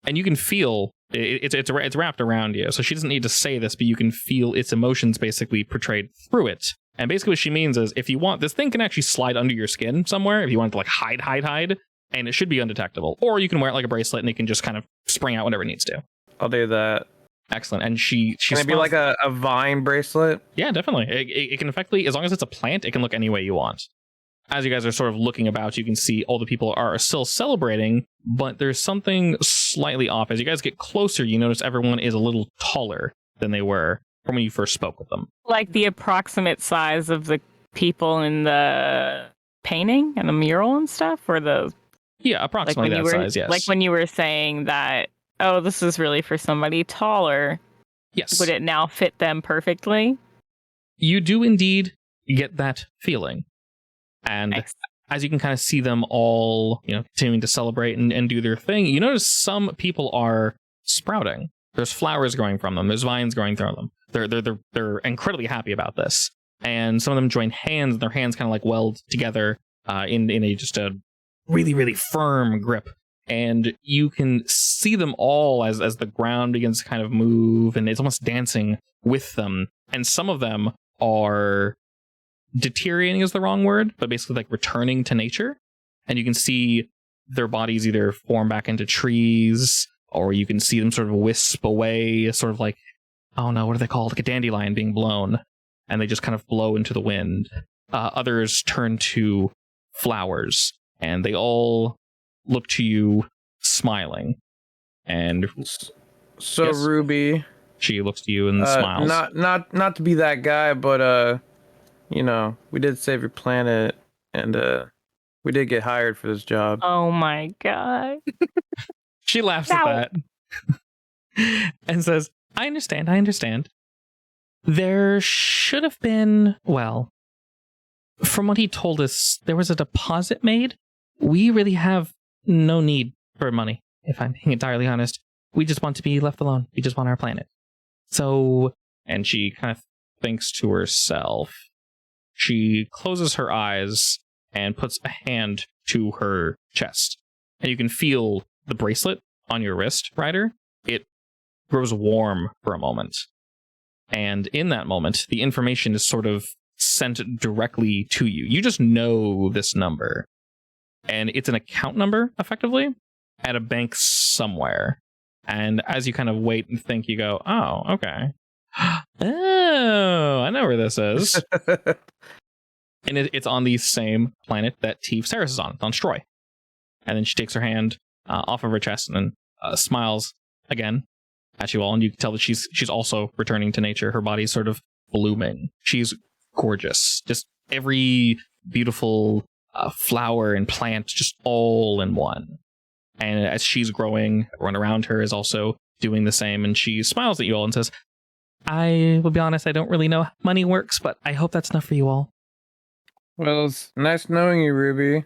A: And you can feel... It's wrapped around you, so she doesn't need to say this, but you can feel its emotions basically portrayed through it. And basically what she means is, if you want, this thing can actually slide under your skin somewhere, if you want it to like hide, and it should be undetectable. Or you can wear it like a bracelet, and it can just kind of spring out whenever it needs to.
E: I'll do that.
A: Excellent. And she
E: Can it be like a vine bracelet?
A: Yeah, definitely. It can effectively, as long as it's a plant, it can look any way you want. As you guys are sort of looking about, you can see all the people are still celebrating, but there's something slightly off. As you guys get closer, you notice everyone is a little taller than they were from when you first spoke with them.
D: Like the approximate size of the people in the painting and the mural and stuff, or the
A: approximately that size. Yes.
D: Like when you were saying that, oh, this is really for somebody taller.
A: Yes.
D: Would it now fit them perfectly?
A: You do indeed get that feeling. And
D: Excellent.
A: As you can kind of see them all, continuing to celebrate and do their thing, you notice some people are sprouting. There's flowers growing from them. There's vines growing through them. They're incredibly happy about this. And some of them join hands, and their hands kind of like weld together in a really, really firm grip. And you can see them all as the ground begins to kind of move, and it's almost dancing with them. And some of them are deteriorating is the wrong word, but basically like returning to nature. And you can see their bodies either form back into trees, or you can see them sort of wisp away, sort of like, oh no, what are they called? Like a dandelion being blown. And they just kind of blow into the wind. Others turn to flowers, and they all look to you smiling. And
E: so
A: yes,
E: Ruby,
A: she looks to you and smiles.
E: Not to be that guy, but we did save your planet, and we did get hired for this job.
D: Oh my god.
A: She laughs at that and says, I understand. There should have been, from what he told us, there was a deposit made. We really have no need for money, if I'm being entirely honest. We just want to be left alone. We just want our planet. So, and she kind of thinks to herself. She closes her eyes and puts a hand to her chest. And you can feel the bracelet on your wrist, Ryder. It grows warm for a moment. And in that moment, the information is sort of sent directly to you. You just know this number. And it's an account number, effectively, at a bank somewhere. And as you kind of wait and think, you go, oh, okay. Oh, I know where this is. And it's on the same planet that Teeve Saris is on. It's on Stroy. And then she takes her hand off of her chest and then smiles again at you all. And you can tell that she's also returning to nature. Her body's sort of blooming. She's gorgeous. Just every beautiful flower and plant just all in one. And as she's growing, everyone around her is also doing the same. And she smiles at you all and says, I will be honest, I don't really know how money works, but I hope that's enough for you all.
E: Well, it's nice knowing you, Ruby.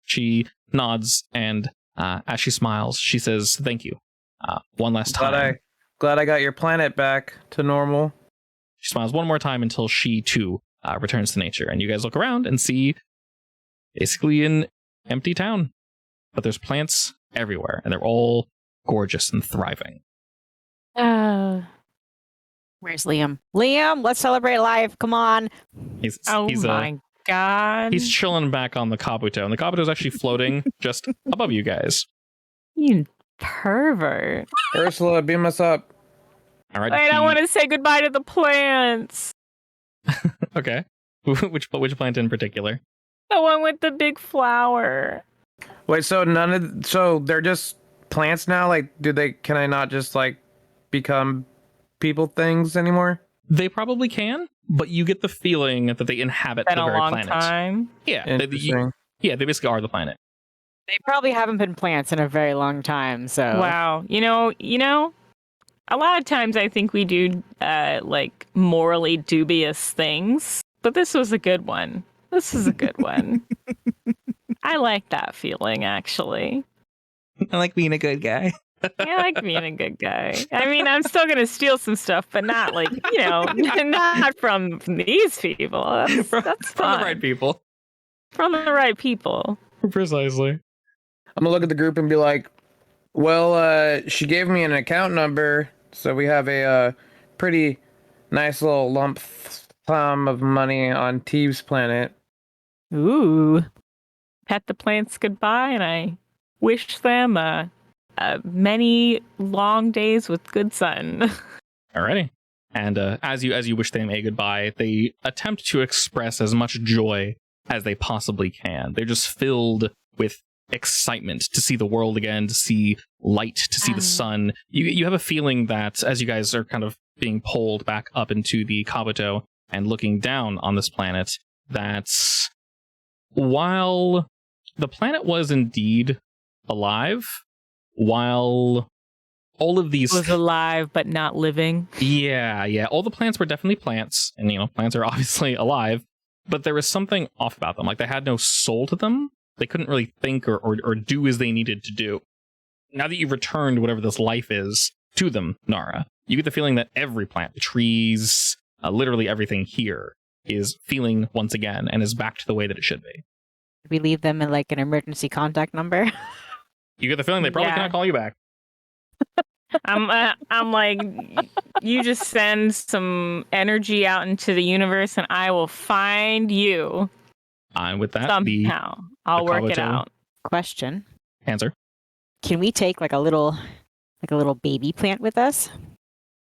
A: She nods, and as she smiles, she says, thank you. One last time.
E: Glad I got your planet back to normal.
A: She smiles one more time until she, too, returns to nature. And you guys look around and see basically an empty town. But there's plants everywhere, and they're all gorgeous and thriving.
B: Where's Liam? Liam, let's celebrate life. Come on.
A: He's
D: my god.
A: He's chilling back on the Kabuto, and the Kabuto is actually floating just above you guys.
D: You pervert.
E: Ursula, beam us up.
A: All right.
D: Wait, I want to say goodbye to the plants.
A: Okay. Which plant in particular?
D: The one with the big flower.
E: Wait, so they're just plants now? Like, can I not just like become people things anymore?
A: They probably can, but you get the feeling that they inhabit
D: Been
A: the
D: a
A: very
D: long
A: planet.
D: time.
A: Yeah.
E: Interesting.
A: They basically are the planet.
B: They probably haven't been plants in a very long time, so
D: Wow. You know, a lot of times I think we do like morally dubious things, but this was a good one. This is a good one. I like that feeling, actually.
A: I like being a good guy.
D: I like being a good guy. I mean, I'm still gonna steal some stuff, but not like, not from these people. That's
A: from
D: fun.
A: the right people.
D: From the right people.
A: Precisely.
E: I'm gonna look at the group and be like, well, she gave me an account number, so we have a pretty nice little lump sum of money on Teve's planet.
D: Ooh. Pet the plants goodbye, and I wish them many long days with good sun.
A: Alrighty. And as you wish them a goodbye, they attempt to express as much joy as they possibly can. They're just filled with excitement to see the world again, to see light, to see the sun. You have a feeling that as you guys are kind of being pulled back up into the Kabuto and looking down on this planet, that while the planet was indeed alive, while all of these
D: Was alive but not living.
A: yeah, all the plants were definitely plants, and plants are obviously alive, but there was something off about them. Like, they had no soul to them. They couldn't really think or do as they needed to do. Now that you've returned whatever this life is to them, Nara, you get the feeling that every plant, the trees, literally everything here is feeling once again and is back to the way that it should be.
B: we leave them in like an emergency contact number.
A: You get the feeling they probably
D: Yeah.
A: cannot call you back.
D: I'm like, you just send some energy out into the universe, and I will find you
A: And with that,
D: somehow. I'll work it
A: Kabuto-
D: out.
B: Question:
A: the answer,
B: Can we take like a little baby plant with us?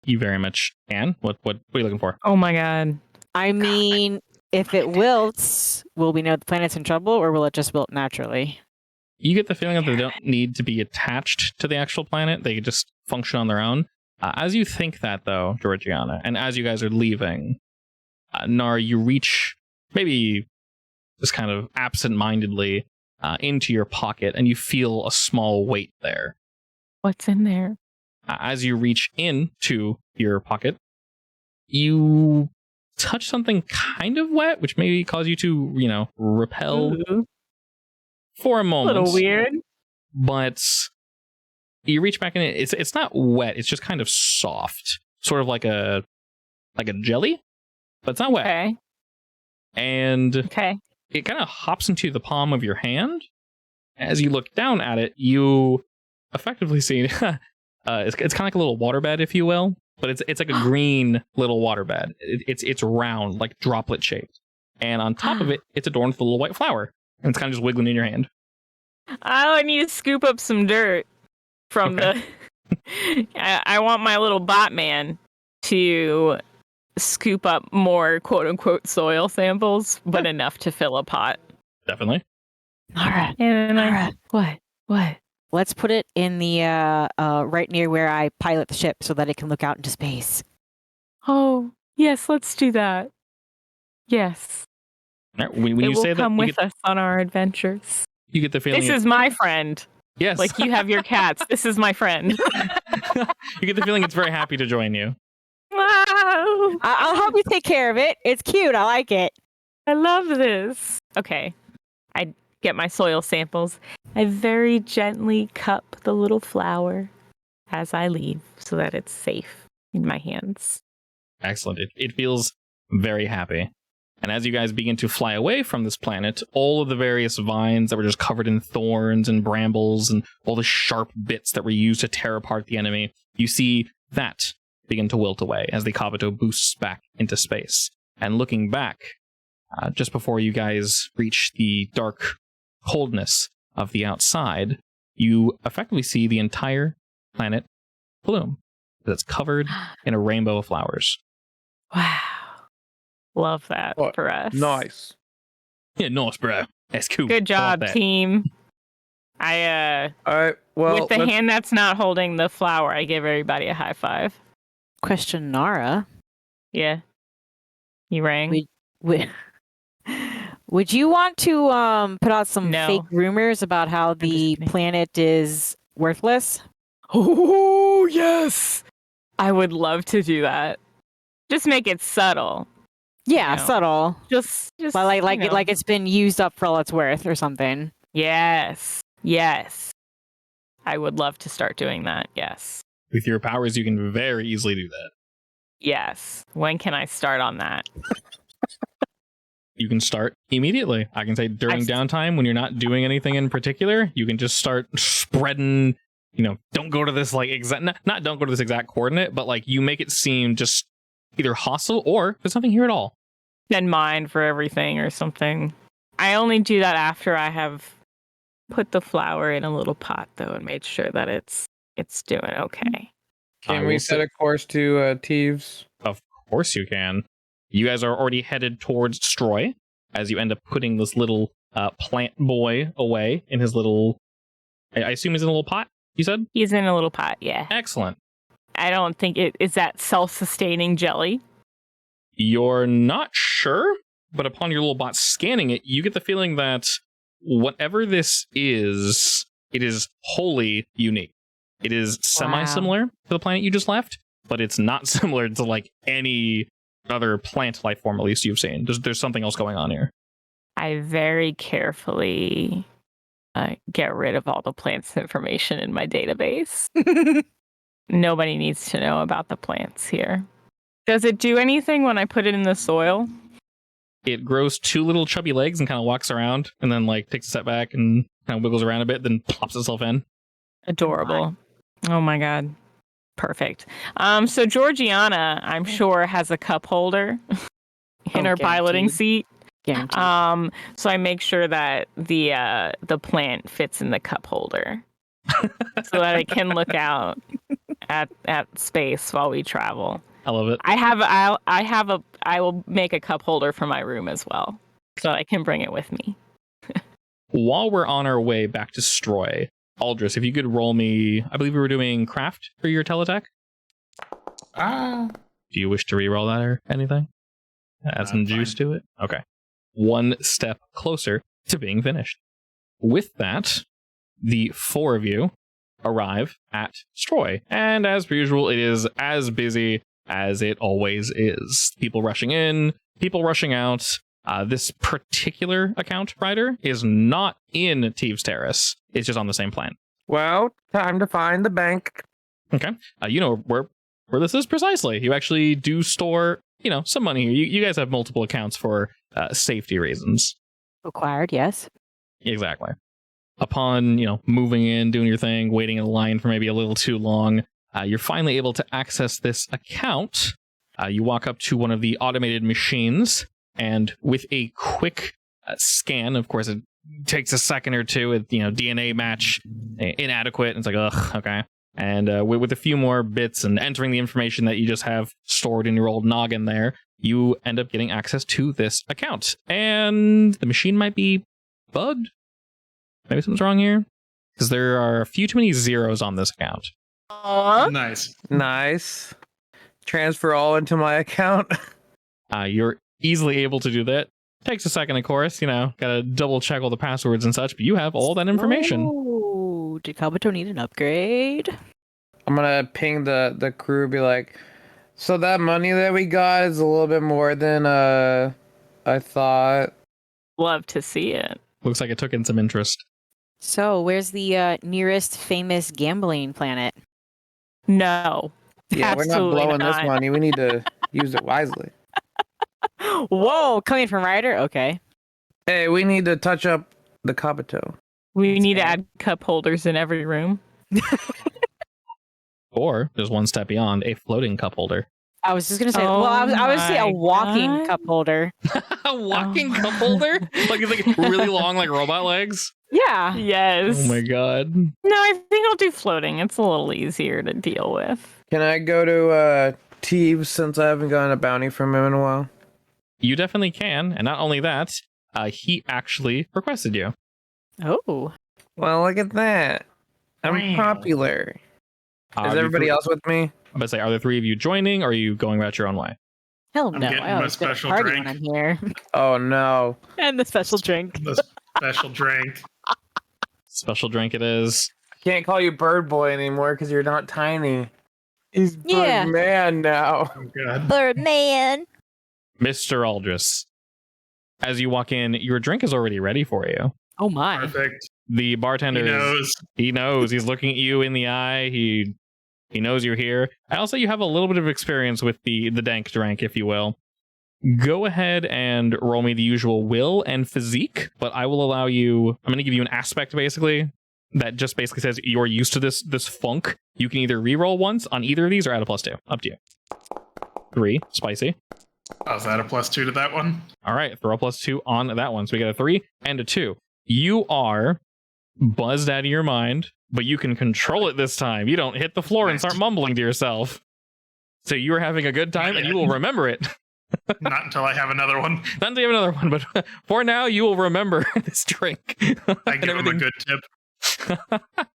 A: you very much can. What are you looking for?
D: Oh my god.
B: I mean, if it wilts, will we know the planet's in trouble, or will it just wilt naturally?
A: You get the feeling that they don't need to be attached to the actual planet. They just function on their own. As you think that, though, Georgiana, and as you guys are leaving, Nar, you reach maybe just kind of absent-mindedly into your pocket, and you feel a small weight there.
D: What's in there?
A: As you reach into your pocket, you touch something kind of wet, which may cause you to, repel
D: Ooh,
A: for a
D: a
A: moment.
D: little weird.
A: But you reach back in it. It's not wet. It's just kind of soft, sort of like a jelly, but it's not wet.
D: Okay.
A: And
D: Okay.
A: it kind of hops into the palm of your hand. As you look down at it, you effectively see it's kind of like a little waterbed, if you will, but it's like a green little waterbed. It's round, like droplet shaped, and on top of it, it's adorned with a little white flower, and it's kind of just wiggling in your hand.
D: I need to scoop up some dirt from
A: Okay.
D: I want my little bot man to scoop up more quote unquote soil samples, but enough to fill a pot.
A: Definitely.
B: Nara,
D: And
B: Nara,
D: what?
B: let's put it in the right near where I pilot the ship, so that it can look out into space.
D: Oh, yes, let's do that. Yes.
A: All right, when
D: it
A: you
D: will
A: say that,
D: come
A: you
D: with
A: get,
D: us on our adventures.
A: you get the feeling.
D: This is my friend.
A: yes,
D: Like you have your cats. This is my friend.
A: you get the feeling it's very happy to join you.
D: Wow.
B: I'll help you take care of it. It's cute. I like it.
D: I love this. Okay. I get my soil samples. I very gently cup the little flower as I leave so that it's safe in my hands.
A: Excellent. It feels very happy. And as you guys begin to fly away from this planet, all of the various vines that were just covered in thorns and brambles and all the sharp bits that were used to tear apart the enemy, you see that begin to wilt away as the Kabuto boosts back into space. And looking back, just before you guys reach the dark coldness of the outside, you effectively see the entire planet bloom. that's covered in a rainbow of flowers.
D: Wow. Love that
E: Oh,
D: for us.
E: Nice.
A: Yeah, nice, bro. That's cool.
D: Good
A: I like
D: job,
A: that.
D: team. I
E: All right. Well,
D: with the
E: let's-
D: hand that's not holding the flower, I give everybody a high five.
B: Question, Nara.
D: Yeah. You rang?
B: Would, would you want to put out some
D: No.
B: fake rumors about how the
D: kidding.
B: planet is worthless?
D: Oh, yes. I would love to do that. Just make it subtle.
B: Yeah,
D: No.
B: subtle.
D: Just
B: But like
D: you know.
B: like it's been used up for all it's worth or something.
D: Yes. Yes. I would love to start doing that. Yes.
A: With your powers, you can very easily do that.
D: Yes. When can I start on that?
A: You can start immediately. I can say during
D: Excellent.
A: downtime when you're not doing anything in particular, you can just start spreading, don't go to this like exact, not don't go to this exact coordinate, but like you make it seem just either hostile or there's nothing here at all.
D: Then mine for everything or something. I only do that after I have put the flower in a little pot though and made sure that it's doing okay.
A: I
E: can we
A: will
E: set
A: say-
E: a course to Thieves?
A: Of course you can. You guys are already headed towards Stroy as you end up putting this little plant boy away in his little, I assume he's in a little pot, you said?
D: He's in a little pot, yeah.
A: Excellent.
D: I don't think it is that self-sustaining jelly.
A: You're not sure, but upon your little bot scanning it, you get the feeling that whatever this is, it is wholly unique. It is semi-similar to the planet you just left, but it's not similar to like any other plant life form, at least you've seen. There's something else going on here.
D: I very carefully get rid of all the plants information in my database. Nobody needs to know about the plants here. Does it do anything when I put it in the soil?
A: It grows two little chubby legs and kind of walks around, and then like takes a step back and kind of wiggles around a bit, then plops itself in.
D: Adorable. Oh my god. Perfect. So Georgiana, I'm sure, has a cup holder in her piloting
B: guaranteed.
D: seat.
B: Guaranteed.
D: So I make sure that the plant fits in the cup holder so that it can look out at space while we travel.
A: I love it.
D: I will make a cup holder for my room as well so I can bring it with me.
A: While we're on our way back to Stroy, Aldris, if you could roll me, I believe we were doing craft for your teletech.
C: Ah.
A: Do you wish to re-roll that or anything? Add some
C: Fine.
A: juice to it? Okay. One step closer to being finished. With that, the four of you arrive at Stroy. And as per usual, it is as busy as it always is. People rushing in, people rushing out. This particular account writer is not in Thieves Terrace. It's just on the same plan.
E: Well, time to find the bank.
A: Okay. You know where this is precisely. You actually do store, some money here. You guys have multiple accounts for safety reasons.
B: Required, yes.
A: Exactly. Upon, moving in, doing your thing, waiting in line for maybe a little too long, you're finally able to access this account. You walk up to one of the automated machines, and with a quick scan, of course, it takes a second or two. DNA match inadequate. And it's like, ugh, okay. And with a few more bits and entering the information that you just have stored in your old noggin there, you end up getting access to this account. And the machine might be bugged. Maybe something's wrong here. Because there are a few too many zeros on this account.
C: Nice.
E: Nice. Transfer all into my account.
A: You're easily able to do that. Takes a second, of course. Gotta double check all the passwords and such, but you have all that information.
B: Oh, did Kabuto need an upgrade?
E: I'm gonna ping the crew, be like, so that money that we got is a little bit more than I thought.
D: Love to see it.
A: Looks like it took in some interest.
B: So, where's the nearest famous gambling planet?
D: No.
E: Yeah, we're not
D: Absolutely
E: blowing
D: not.
E: this money. We need to use it wisely.
B: Whoa, coming from Ryder? Okay.
E: Hey, we need to touch up the Kabuto.
D: We need to
B: fair.
D: add cup holders in every room.
A: Or there's one step beyond, a floating cup holder.
B: I was just gonna say,
D: Oh
B: I would say a
D: my
B: walking
D: God.
B: cup holder.
A: A walking
D: Oh.
A: cup holder? Like it's like really long, like robot legs?
B: Yeah.
D: Yes.
A: Oh my god.
D: No, I think I'll do floating. It's a little easier to deal with.
E: Can I go to Teeves since I haven't gotten a bounty from him in a while?
A: You definitely can. And not only that, he actually requested you.
B: Oh.
E: Well, look at that. I'm
C: Wow.
E: popular.
A: Are
E: Is
A: the
E: everybody
A: three-
E: else with me?
A: I'm about to say, are the three of you joining, or are you going about your own way?
B: Hell
C: I'm
B: no.
C: getting
B: I
C: my
B: always get a
C: special
B: party
C: drink.
B: when I'm here.
E: Oh no.
B: And the special drink.
C: The special drink.
A: Special drink it is.
E: I can't call you Bird Boy anymore because you're not tiny. He's
B: Yeah.
E: Bird Man now.
C: Oh, God.
B: Birdman.
A: Mr. Aldris. As you walk in, your drink is already ready for you.
B: Oh my.
C: Perfect.
A: The
C: He
A: bartender
C: knows.
A: he knows. He's looking at you in the eye. He knows you're here. I'll say you have a little bit of experience with the dank drink, if you will. Go ahead and roll me the usual will and physique, but I will allow you. I'm going to give you an aspect basically that just basically says you're used to this funk. You can either re-roll once on either of these or add a +2. Up to you. 3, spicy.
C: Oh, is that a +2 to that one?
A: All right, throw a +2 on that one. So we got a 3 and a 2. You are buzzed out of your mind, but you can control it this time. You don't hit the floor and start mumbling to yourself. So you're having a good time and you will remember it.
C: Not until I have another one.
A: Not until you have another one, but for now you will remember this drink.
C: I give him a good tip.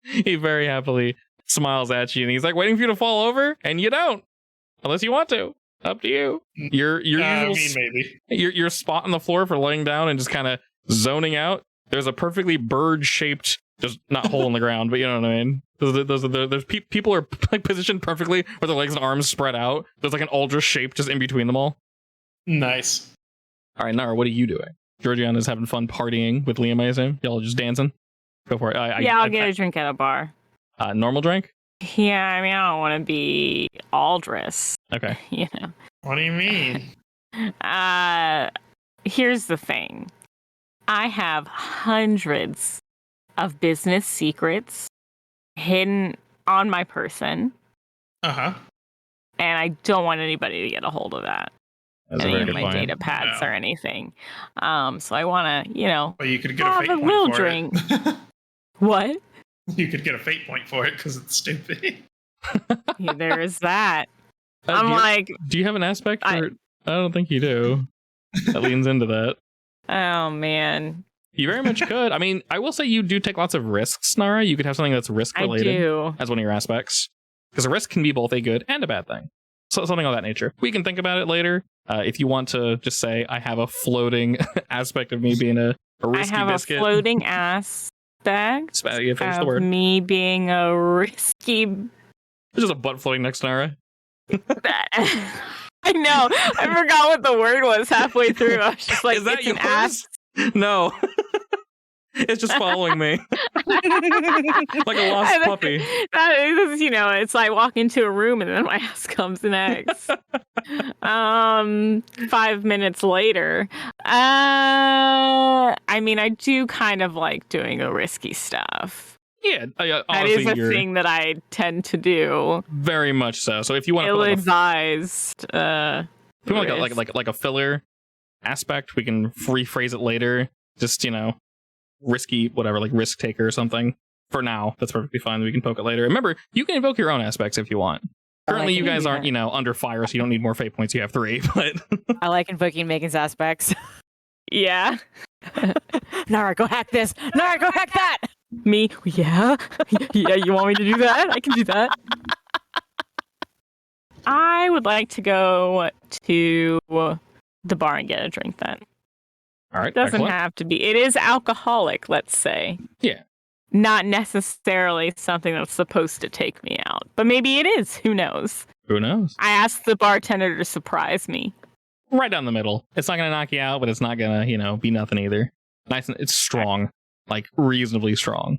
A: He very happily smiles at you and he's like waiting for you to fall over, and you don't. Unless you want to. Up to you. Your
C: I
A: usual
C: mean, maybe.
A: your spot on the floor for laying down and just kind of zoning out. There's a perfectly bird-shaped, just not hole in the ground, but you know what I mean. There's people are like positioned perfectly with their legs and arms spread out. There's like an Aldrich shape just in between them all.
C: Nice.
A: All right, Nara, what are you doing? Georgiana's having fun partying with Liam, I assume. Y'all just dancing. Go for it.
D: I'll get a drink at a bar.
A: Normal drink.
D: Yeah, I mean, I don't want to be Aldris,
A: Okay.
D: you know.
C: What do you mean?
D: Here's the thing. I have hundreds of business secrets hidden on my person,
C: Uh-huh.
D: and I don't want anybody to get a hold of that.
A: That's a
D: Any
A: very
D: of
A: good
D: my
A: point.
D: data pads
C: No.
D: or anything. So I want to,
C: Well, you could get a
D: Have
C: fate
D: a
C: point
D: will
C: for
D: drink.
C: it.
D: what?
C: You could get a fate point for it because it's stupid.
D: Yeah, there is that.
A: Do
D: I'm
A: you-
D: like,
A: do you have an aspect for?
D: I-
A: I don't think you do. That leans into that.
D: oh man,
A: You very much could. I mean, I will say you do take lots of risks, Nara. You could have something that's risk
D: I
A: related
D: do.
A: as one of your aspects. Because a risk can be both a good and a bad thing. So something of that nature. We can think about it later. If you want to just say, I have a floating aspect of me being a
D: I
A: risky
D: have
A: biscuit.
D: a floating aspect
A: You finish the
D: of
A: word.
D: me being a risky.
A: There's just a butt floating next to Nara.
D: I know. I forgot what the word was halfway through. I was just like,
A: Is that
D: it's an
A: yours?
D: ass.
A: No. It's just following me. Like a lost
D: And then-
A: puppy.
D: That is, it's like walk into a room and then my ass comes next. 5 minutes later. I mean, I do kind of like doing the risky stuff.
A: Yeah,
D: That
A: honestly,
D: is a
A: you're
D: thing that I tend to do.
A: very much so. So if you want to put like a
D: Ill-advised.
A: if you want
D: risk.
A: like a filler aspect, we can rephrase it later. Just risky, whatever, like risk taker or something. For now, that's perfectly fine. We can poke it later. Remember, you can invoke your own aspects if you want. Currently, you guys aren't, under fire, so you don't need more fate points. You have 3, but
B: I like invoking Megan's aspects.
D: Yeah.
B: Nara, go hack this. Nara, go hack that.
D: Me? Yeah. Yeah, you want me to do that? I can do that. I would like to go to the bar and get a drink then.
A: all right.
D: Doesn't
A: excellent.
D: have to be. It is alcoholic, let's say.
A: Yeah.
D: Not necessarily something that's supposed to take me out. But maybe it is. Who knows?
A: Who knows?
D: I asked the bartender to surprise me.
A: Right down the middle. It's not gonna knock you out, but it's not gonna, be nothing either. Nice, and it's strong, like reasonably strong.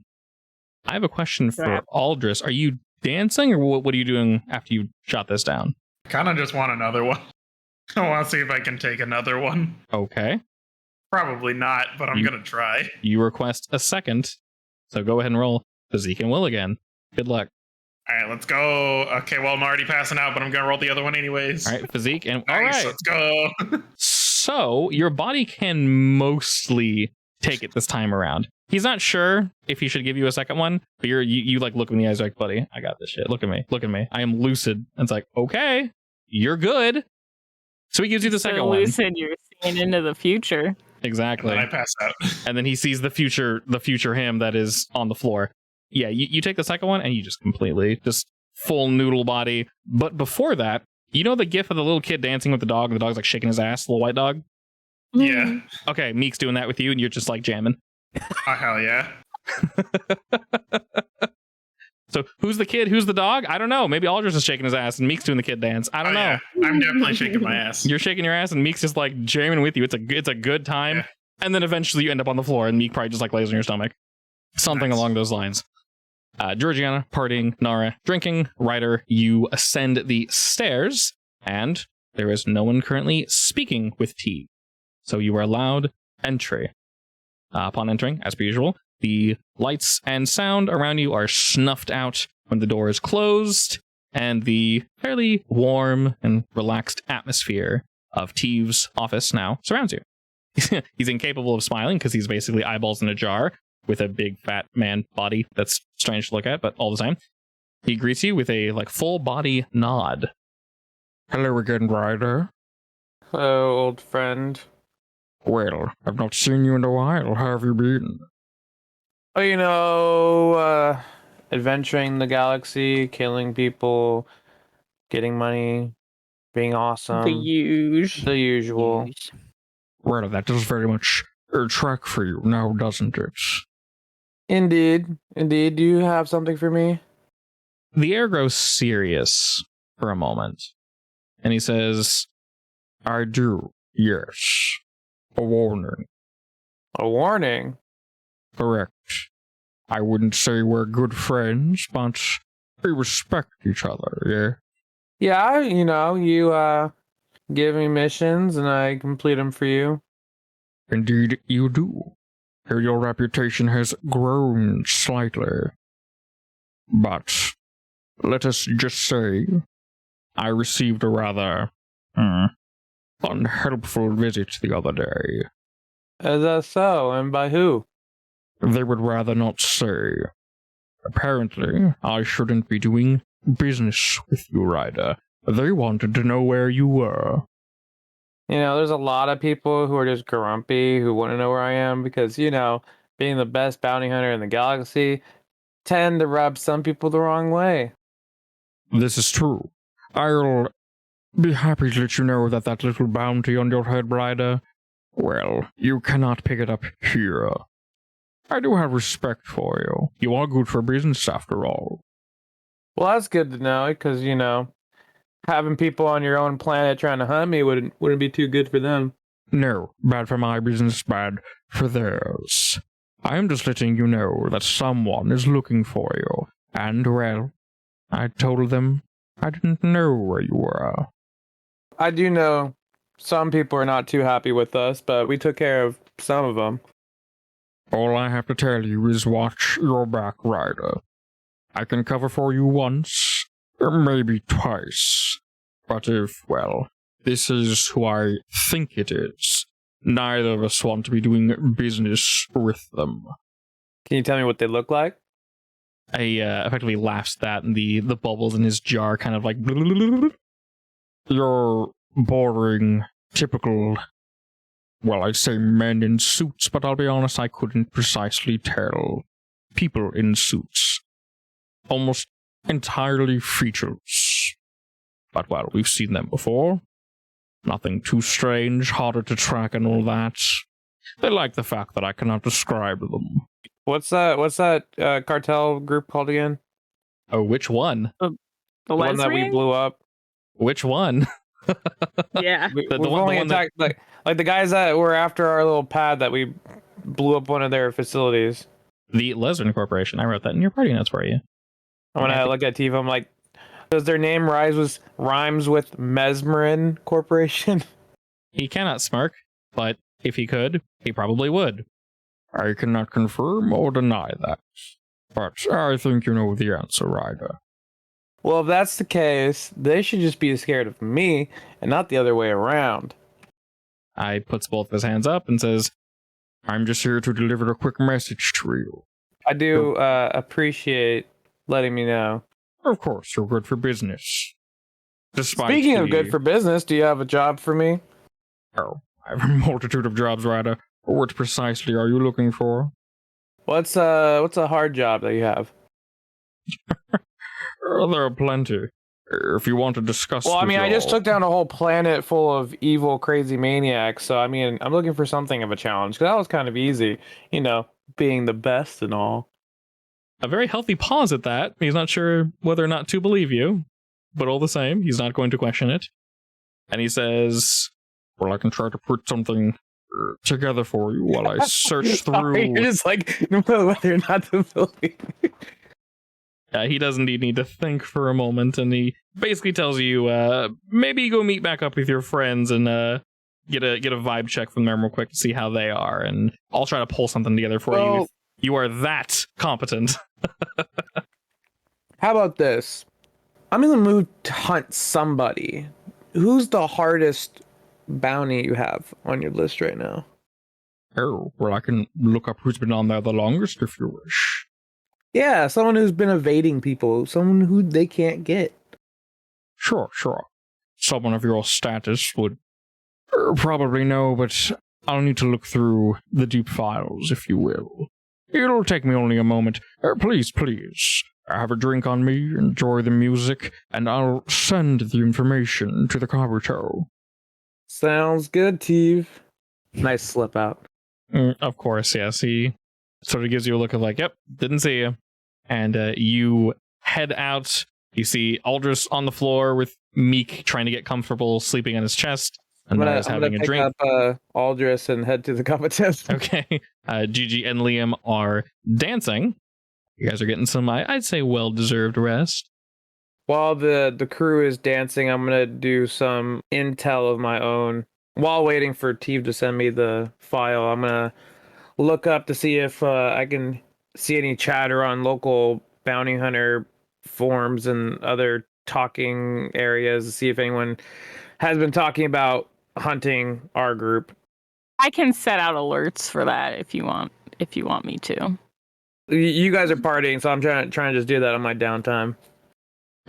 A: I have a question for
D: Right.
A: Aldris. Are you dancing, or what are you doing after you shot this down?
C: Kind of just want another one. I want to see if I can take another one.
A: Okay.
C: Probably not, but I'm
A: You-
C: going to try.
A: You request a second, so go ahead and roll physique and will again. Good luck.
C: All right, let's go. Okay, well, I'm already passing out, but I'm going to roll the other one anyways.
A: All right, physique and all
C: Nice,
A: right.
C: let's go.
A: So your body can mostly take it this time around. He's not sure if he should give you a second one, but you like look him in the eyes like, buddy, I got this shit. Look at me. I am lucid. And it's like, okay, you're good. So he gives you the second one.
D: Lucid, you're seeing into the future.
A: Exactly.
C: And then I pass out.
A: And then he sees the future him that is on the floor. Yeah, you take the second one and you just completely just full noodle body. But before that, you know the gif of the little kid dancing with the dog? The dog's like shaking his ass, the little white dog?
C: Yeah.
A: Okay, Meek's doing that with you and you're just like jamming.
C: Oh, hell yeah.
A: So who's the kid? Who's the dog? I don't know. Maybe Aldrich is shaking his ass and Meek's doing the kid dance. I don't know.
C: Yeah. I'm definitely shaking my ass.
A: You're shaking your ass and Meek's just like jamming with you. It's a good time.
C: Yeah.
A: And then eventually you end up on the floor and Meek probably just like lays on your stomach. Something
C: Nice.
A: along those lines. Georgiana, partying, Nara, drinking, Ryder, you ascend the stairs and there is no one currently speaking with T. So you are allowed entry. Upon entering, as per usual, the lights and sound around you are snuffed out when the door is closed, and the fairly warm and relaxed atmosphere of Teve's office now surrounds you. He's incapable of smiling because he's basically eyeballs in a jar with a big fat man body that's strange to look at, but all the time, he greets you with a like full body nod. Hello again, Ryder.
E: Hello, old friend.
A: Well, I've not seen you in a while. How have you been?
E: Oh, adventuring the galaxy, killing people, getting money, being awesome.
D: The huge.
E: The usual.
A: Well, that does very much track for you now, doesn't it?
E: Indeed. Indeed. Do you have something for me?
A: The air grows serious for a moment, and he says, I do, yes. A warning.
E: A warning?
A: Correct. I wouldn't say we're good friends, but we respect each other, yeah?
E: Yeah, you give me missions and I complete them for you.
A: Indeed, you do. Your reputation has grown slightly. But, let us just say, I received a rather unhelpful visit the other day.
E: Is that so? And by who?
A: They would rather not say. Apparently, I shouldn't be doing business with you, Ryder. They wanted to know where you were.
E: There's a lot of people who are just grumpy who want to know where I am because, being the best bounty hunter in the galaxy tend to rub some people the wrong way.
A: This is true. I'll be happy to let you know that little bounty on your head, Ryder, well, you cannot pick it up here. I do have respect for you. You are good for business after all.
E: Well, that's good to know because, having people on your own planet trying to hunt me wouldn't be too good for them.
A: No, bad for my business, bad for theirs. I am just letting you know that someone is looking for you, and, well, I told them I didn't know where you were.
E: I do know some people are not too happy with us, but we took care of some of them.
A: All I have to tell you is watch your back, Ryder. I can cover for you once, or maybe twice. But if, well, this is who I think it is, neither of us want to be doing business with them.
E: Can you tell me what they look like?
A: I effectively laughs at that, and the bubbles in his jar kind of like... You're boring, typical... Well, I'd say men in suits, but I'll be honest, I couldn't precisely tell. People in suits. Almost entirely featureless. But, well, we've seen them before. Nothing too strange, harder to track and all that. They like the fact that I cannot describe them.
E: What's that cartel group called again?
A: Oh, which one?
D: The
E: one that we
D: Lesrian?
E: blew up.
A: Which one?
D: Yeah.
A: The
E: We've
A: one
E: only
A: that-
E: attacked like the guys that were after our little pad that we blew up one of their facilities.
A: The Lesbian Corporation. I wrote that in your party notes for you.
E: When I look at TV, I'm like, does their name rhymes with Mesmerin Corporation?
A: He cannot smirk, but if he could, he probably would. I cannot confirm or deny that. But I think you know the answer, Ryder.
E: Well, if that's the case, they should just be scared of me and not the other way around.
A: I puts both of his hands up and says, I'm just here to deliver a quick message to you.
E: I do appreciate letting me know.
A: Of course, you're good for business. Despite
E: Speaking of good for business, do you have a job for me?
A: Oh, I have a multitude of jobs, Ryder. What precisely are you looking for?
E: What's a hard job that you have?
A: There are plenty. If you want to discuss.
E: Well, I
A: with
E: mean, I just
A: y'all-
E: took down a whole planet full of evil, crazy maniacs. So, I mean, I'm looking for something of a challenge because that was kind of easy, being the best and all.
A: a very healthy pause at that. He's not sure whether or not to believe you, but all the same, he's not going to question it. And he says, "Well, I can try to put something together for you while I search through."
E: You're just like, no matter whether or not to believe.
A: He does indeed need to think for a moment, and he basically tells you, maybe go meet back up with your friends and get a vibe check from them real quick to see how they are, and I'll try to pull something together for you if you are that competent.
E: How about this? I'm in the mood to hunt somebody. Who's the hardest bounty you have on your list right now?
A: Oh, well, I can look up who's been on there the longest if you wish.
E: Yeah, someone who's been evading people, someone who they can't get.
A: Sure. Someone of your status would probably know, but I'll need to look through the deep files, if you will. It'll take me only a moment. Please. Have a drink on me, enjoy the music, and I'll send the information to the Kabuto.
E: Sounds good, Teve. Nice slip out.
A: Of course, yes. He sort of gives you a look of like, yep, didn't see you. And you head out. You see Aldris on the floor with Meek trying to get comfortable, sleeping on his chest. And
E: I'm
A: Naya's having a
E: pick
A: drink.
E: up Aldris and head to the competition.
A: Okay. Gigi and Liam are dancing. You guys are getting some, I'd say, well-deserved rest.
E: While the crew is dancing, I'm gonna do some intel of my own. While waiting for Teve to send me the file, I'm gonna look up to see if I can see any chatter on local bounty hunter forums and other talking areas to see if anyone has been talking about hunting our group.
D: I can set out alerts for that if you want me to.
E: You guys are partying, so I'm trying to just do that on my downtime.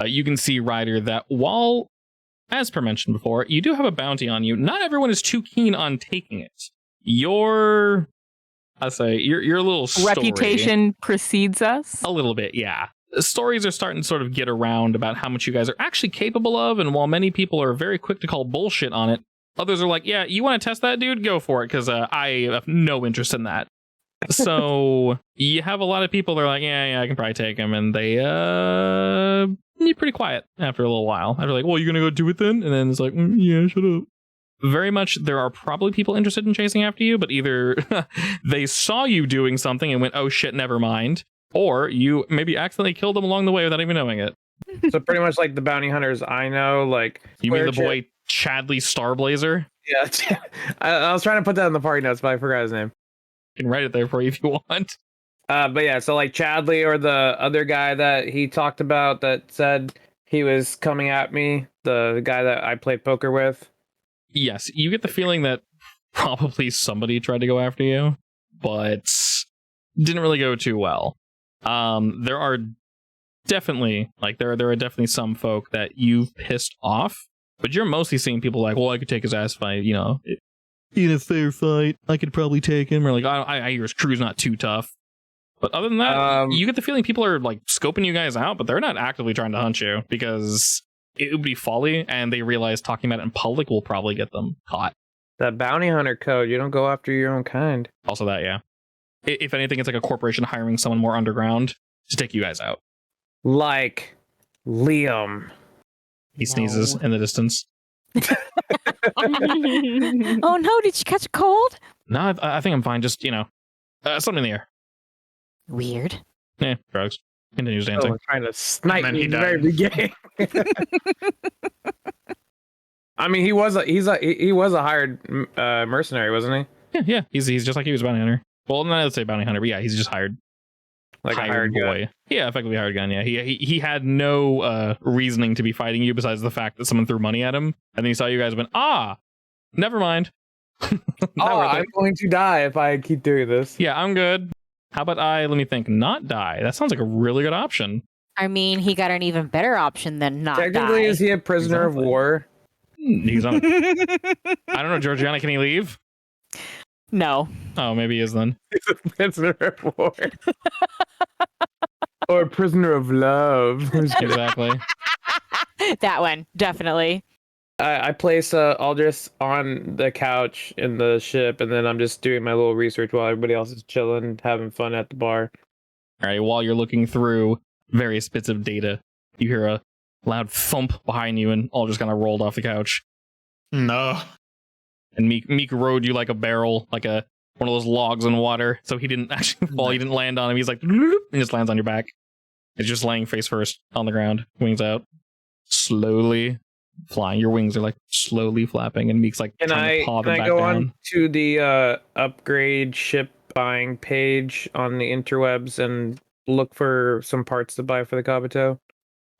A: You can see, Ryder, that while, as per mentioned before, you do have a bounty on you, not everyone is too keen on taking it. Your little story,
D: Reputation precedes us.
A: a little bit, yeah. Stories are starting to sort of get around about how much you guys are actually capable of, and while many people are very quick to call bullshit on it, others are like, yeah, you want to test that, dude? Go for it, because I have no interest in that. So you have a lot of people that are like, yeah, I can probably take him, and they be pretty quiet after a little while. After like, well, you're gonna go do it then? And then it's like, yeah, shut up. Very much, there are probably people interested in chasing after you, but either they saw you doing something and went, oh shit, never mind, or you maybe accidentally killed them along the way without even knowing it.
E: So pretty much like the bounty hunters I know, like
A: You mean the boy Chadley Starblazer?
E: Yeah, I was trying to put that in the party notes, but I forgot his name.
A: I can write it there for you if you want.
E: But yeah, so like Chadley or the other guy that he talked about that said he was coming at me, the guy that I played poker with.
A: Yes, you get the feeling that probably somebody tried to go after you, but didn't really go too well. There are definitely some folk that you've pissed off, but you're mostly seeing people like, well, I could take his ass if I, in a fair fight, I could probably take him, or like, I hear his crew's not too tough. But other than that, you get the feeling people are like scoping you guys out, but they're not actively trying to hunt you because it would be folly, and they realize talking about it in public will probably get them caught.
E: That bounty hunter code, you don't go after your own kind.
A: Also that, yeah. If anything, it's like a corporation hiring someone more underground to take you guys out.
E: Like Liam.
A: He sneezes in the distance.
B: Oh no, did you catch a cold?
A: No, I think I'm fine. Just, something in the air.
B: Weird.
A: Yeah, drugs. Continues dancing.
E: Oh, trying to snipe
C: And then
E: me
C: he
E: in the very beginning. I mean, he was a hired mercenary, wasn't he?
A: Yeah. He's just like he was a bounty hunter. Well, not to say bounty hunter, but yeah, he's just hired.
E: Like a hired
A: boy.
E: gun.
A: Yeah, effectively hired gun. Yeah, he had no reasoning to be fighting you besides the fact that someone threw money at him, and then he saw you guys and went, never mind.
E: I'm going to die if I keep doing this.
A: Yeah, I'm good. How about let me think, not die? That sounds like a really good option.
B: I mean, he got an even better option than not
E: Technically,
B: die.
E: is he a prisoner
A: Exactly.
E: of war?
A: He's on. I don't know, Georgiana, can he leave?
B: No.
A: Oh, maybe he is then.
E: He's a prisoner of war. Or a prisoner of love.
A: Exactly.
B: That one, definitely.
E: I place Aldris on the couch in the ship, and then I'm just doing my little research while everybody else is chilling, having fun at the bar.
A: All right, while you're looking through various bits of data, you hear a loud thump behind you, and all just kind of rolled off the couch.
C: No.
A: And Meek rode you like a barrel, like one of those logs in water, so he didn't actually fall. He didn't land on him. He's like, and just lands on your back. It's just laying face first on the ground, wings out, slowly flying. Your wings are like slowly flapping, and Meek's like trying to paw them back
E: go
A: down.
E: on to the upgrade ship buying page on the interwebs and look for some parts to buy for the Kabuto?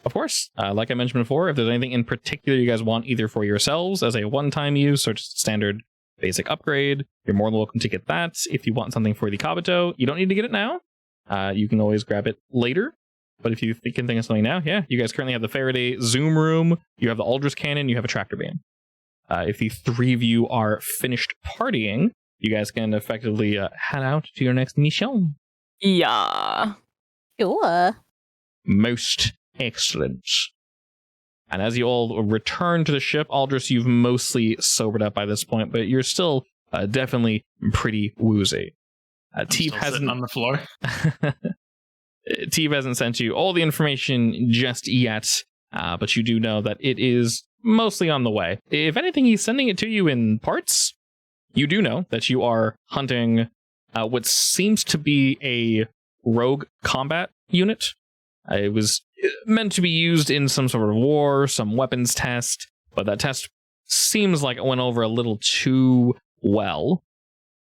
A: Of course, like I mentioned before, if there's anything in particular you guys want either for yourselves as a one-time use or just standard basic upgrade, you're more than welcome to get that. If you want something for the Kabuto, you don't need to get it now. You can always grab it later. But if you can think of something now, yeah, you guys currently have the Faraday Zoom Room, you have the Aldris Cannon, you have a Tractor Beam. If the three of you are finished partying, you guys can effectively head out to your next mission.
D: Yeah.
B: Sure.
A: Most excellent. And as you all return to the ship, Aldris, you've mostly sobered up by this point, but you're still definitely pretty woozy. Teeve hasn't
C: on the floor.
A: Teeve hasn't sent you all the information just yet, but you do know that it is mostly on the way. If anything, he's sending it to you in parts. You do know that you are hunting what seems to be a rogue combat unit. It was meant to be used in some sort of war, some weapons test, but that test seems like it went over a little too well,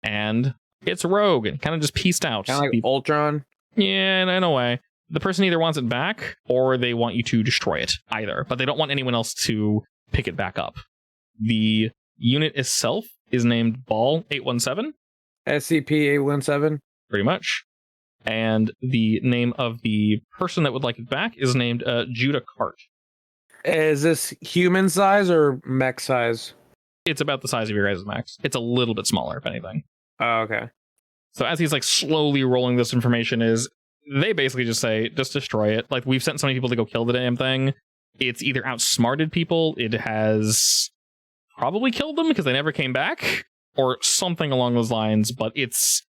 A: and it's rogue and kind of just pieced out.
E: Kind of like Ultron?
A: Yeah, in a way. The person either wants it back, or they want you to destroy it, either, but they don't want anyone else to pick it back up. The unit itself is named Ball 817.
E: SCP-817?
A: Pretty much. And the name of the person that would like it back is named Judah Cart.
E: Is this human size or mech size?
A: It's about the size of your guys' max. It's a little bit smaller, if anything.
E: Oh, okay.
A: So as he's like slowly rolling this information they basically just say, just destroy it. Like, we've sent so many people to go kill the damn thing. It's either outsmarted people, it has probably killed them because they never came back, or something along those lines, but it's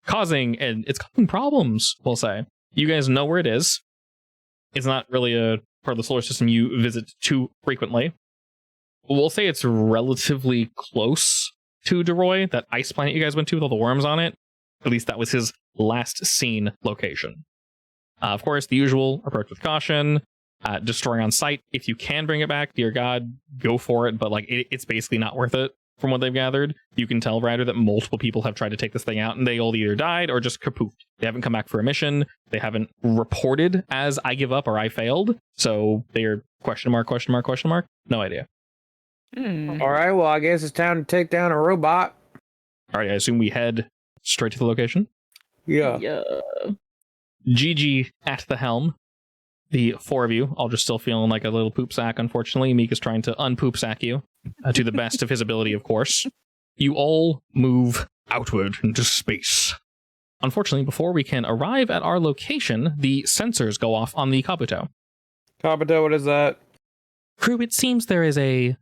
A: causing problems, we'll say. You guys know where it is. It's not really a part of the solar system you visit too frequently. We'll say it's relatively close to Deroy, that ice planet you guys went to with all the worms on it. At least that was his last seen location. Of course, the usual approach with caution, destroying on sight. If you can bring it back, dear God, go for it. But like, it's basically not worth it from what they've gathered. You can tell, Ryder, that multiple people have tried to take this thing out, and they all either died or just kapoofed. They haven't come back for a mission. They haven't reported as I give up or I failed. So they're question mark. No idea.
E: All right, well, I guess it's time to take down a robot.
A: All right, I assume we head straight to the location.
E: Yeah.
A: GG at the helm. The four of you, all just still feeling like a little poop sack, unfortunately. Meek is trying to unpoop sack you, to the best of his ability, of course. You all move outward into space. Unfortunately, before we can arrive at our location, the sensors go off on the Kabuto.
E: Kabuto, what is that?
A: Crew, it seems there is a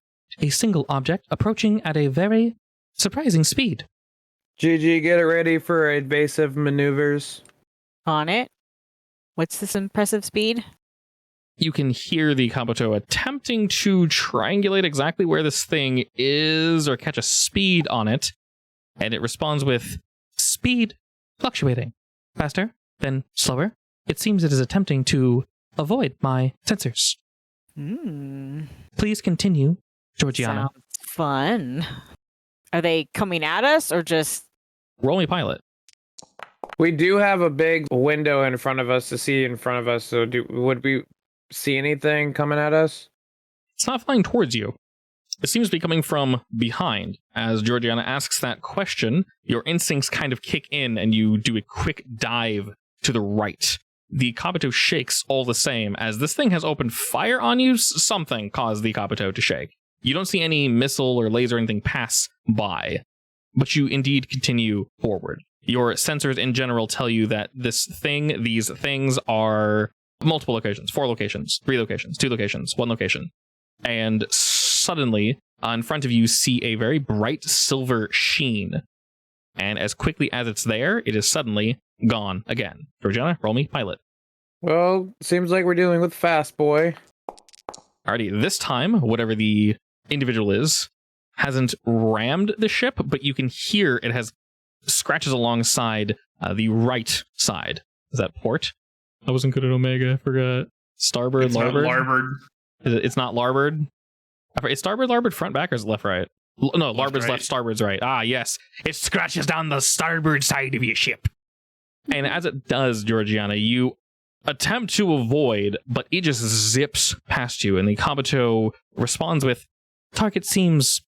A: single object approaching at a very surprising speed.
E: GG, get it ready for evasive maneuvers.
B: On it. What's this impressive speed?
A: You can hear the Kabuto attempting to triangulate exactly where this thing is or catch a speed on it, and it responds with speed fluctuating. Faster, then slower. It seems it is attempting to avoid my sensors. Please continue, Georgiana.
B: Sounds fun. Are they coming at us or just...
A: Roll me pilot.
E: We do have a big window in front of us to see in front of us, so would we see anything coming at us?
A: It's not flying towards you. It seems to be coming from behind. As Georgiana asks that question, your instincts kind of kick in and you do a quick dive to the right. The Kabuto shakes all the same. As this thing has opened fire on you, something caused the Kabuto to shake. You don't see any missile or laser or anything pass by, but you indeed continue forward. Your sensors in general tell you that these things are multiple locations, 4 locations, 3 locations, 2 locations, 1 location. And suddenly, in front of you, see a very bright silver sheen. And as quickly as it's there, it is suddenly gone again. Georgiana, roll me pilot.
E: Well, seems like we're dealing with Fast Boy.
A: Alrighty, this time, whatever the individual is, hasn't rammed the ship, but you can hear it has scratches alongside the right side. Is that port? I wasn't good at Omega, I forgot. Starboard,
C: It's
A: larboard?
C: not larboard.
A: It's not larboard? Is starboard, larboard, front, back, or is it left, right? No, larboard's
C: right.
A: left, starboard's right. Ah, yes. It scratches down the starboard side of your ship. And as it does, Georgiana, you attempt to avoid, but it just zips past you, and the Kabuto responds with, "Target seems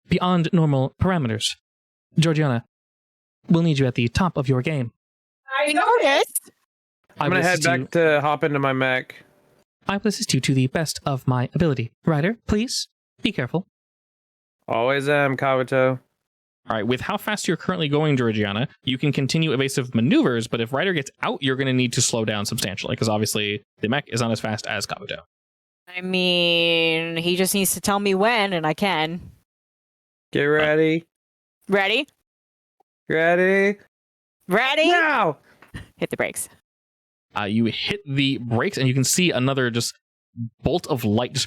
A: beyond normal parameters. Georgiana, we'll need you at the top of your game."
B: I noticed.
E: I'm gonna head back to hop into my mech.
A: I will assist you to the best of my ability. Ryder, please, be careful.
E: Always am, Kabuto.
A: All right, with how fast you're currently going, Georgiana, you can continue evasive maneuvers, but if Ryder gets out, you're going to need to slow down substantially, because obviously the mech is not as fast as Kabuto.
B: I mean, he just needs to tell me when, and I can.
E: Get ready.
B: Ready?
E: Ready?
B: Ready?
E: Now!
B: Hit the brakes.
A: You hit the brakes, and you can see another just bolt of light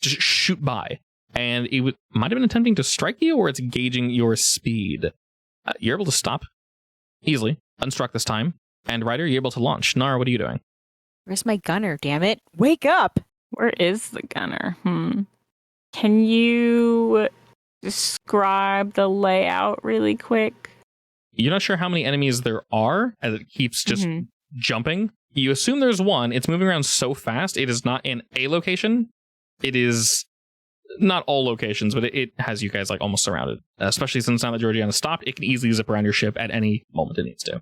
A: just shoot by. And it might have been attempting to strike you, or it's gauging your speed. You're able to stop easily, unstruck this time. And Ryder, you're able to launch. Nara, what are you doing?
B: Where's my gunner, damn it? Wake up!
D: Where is the gunner? Can you describe the layout really quick?
A: You're not sure how many enemies there are, as it keeps just jumping. You assume there's one. It's moving around so fast, it is not in a location. It is not all locations, but it has you guys like almost surrounded. Especially since now that Georgiana stopped, it can easily zip around your ship at any moment it needs to.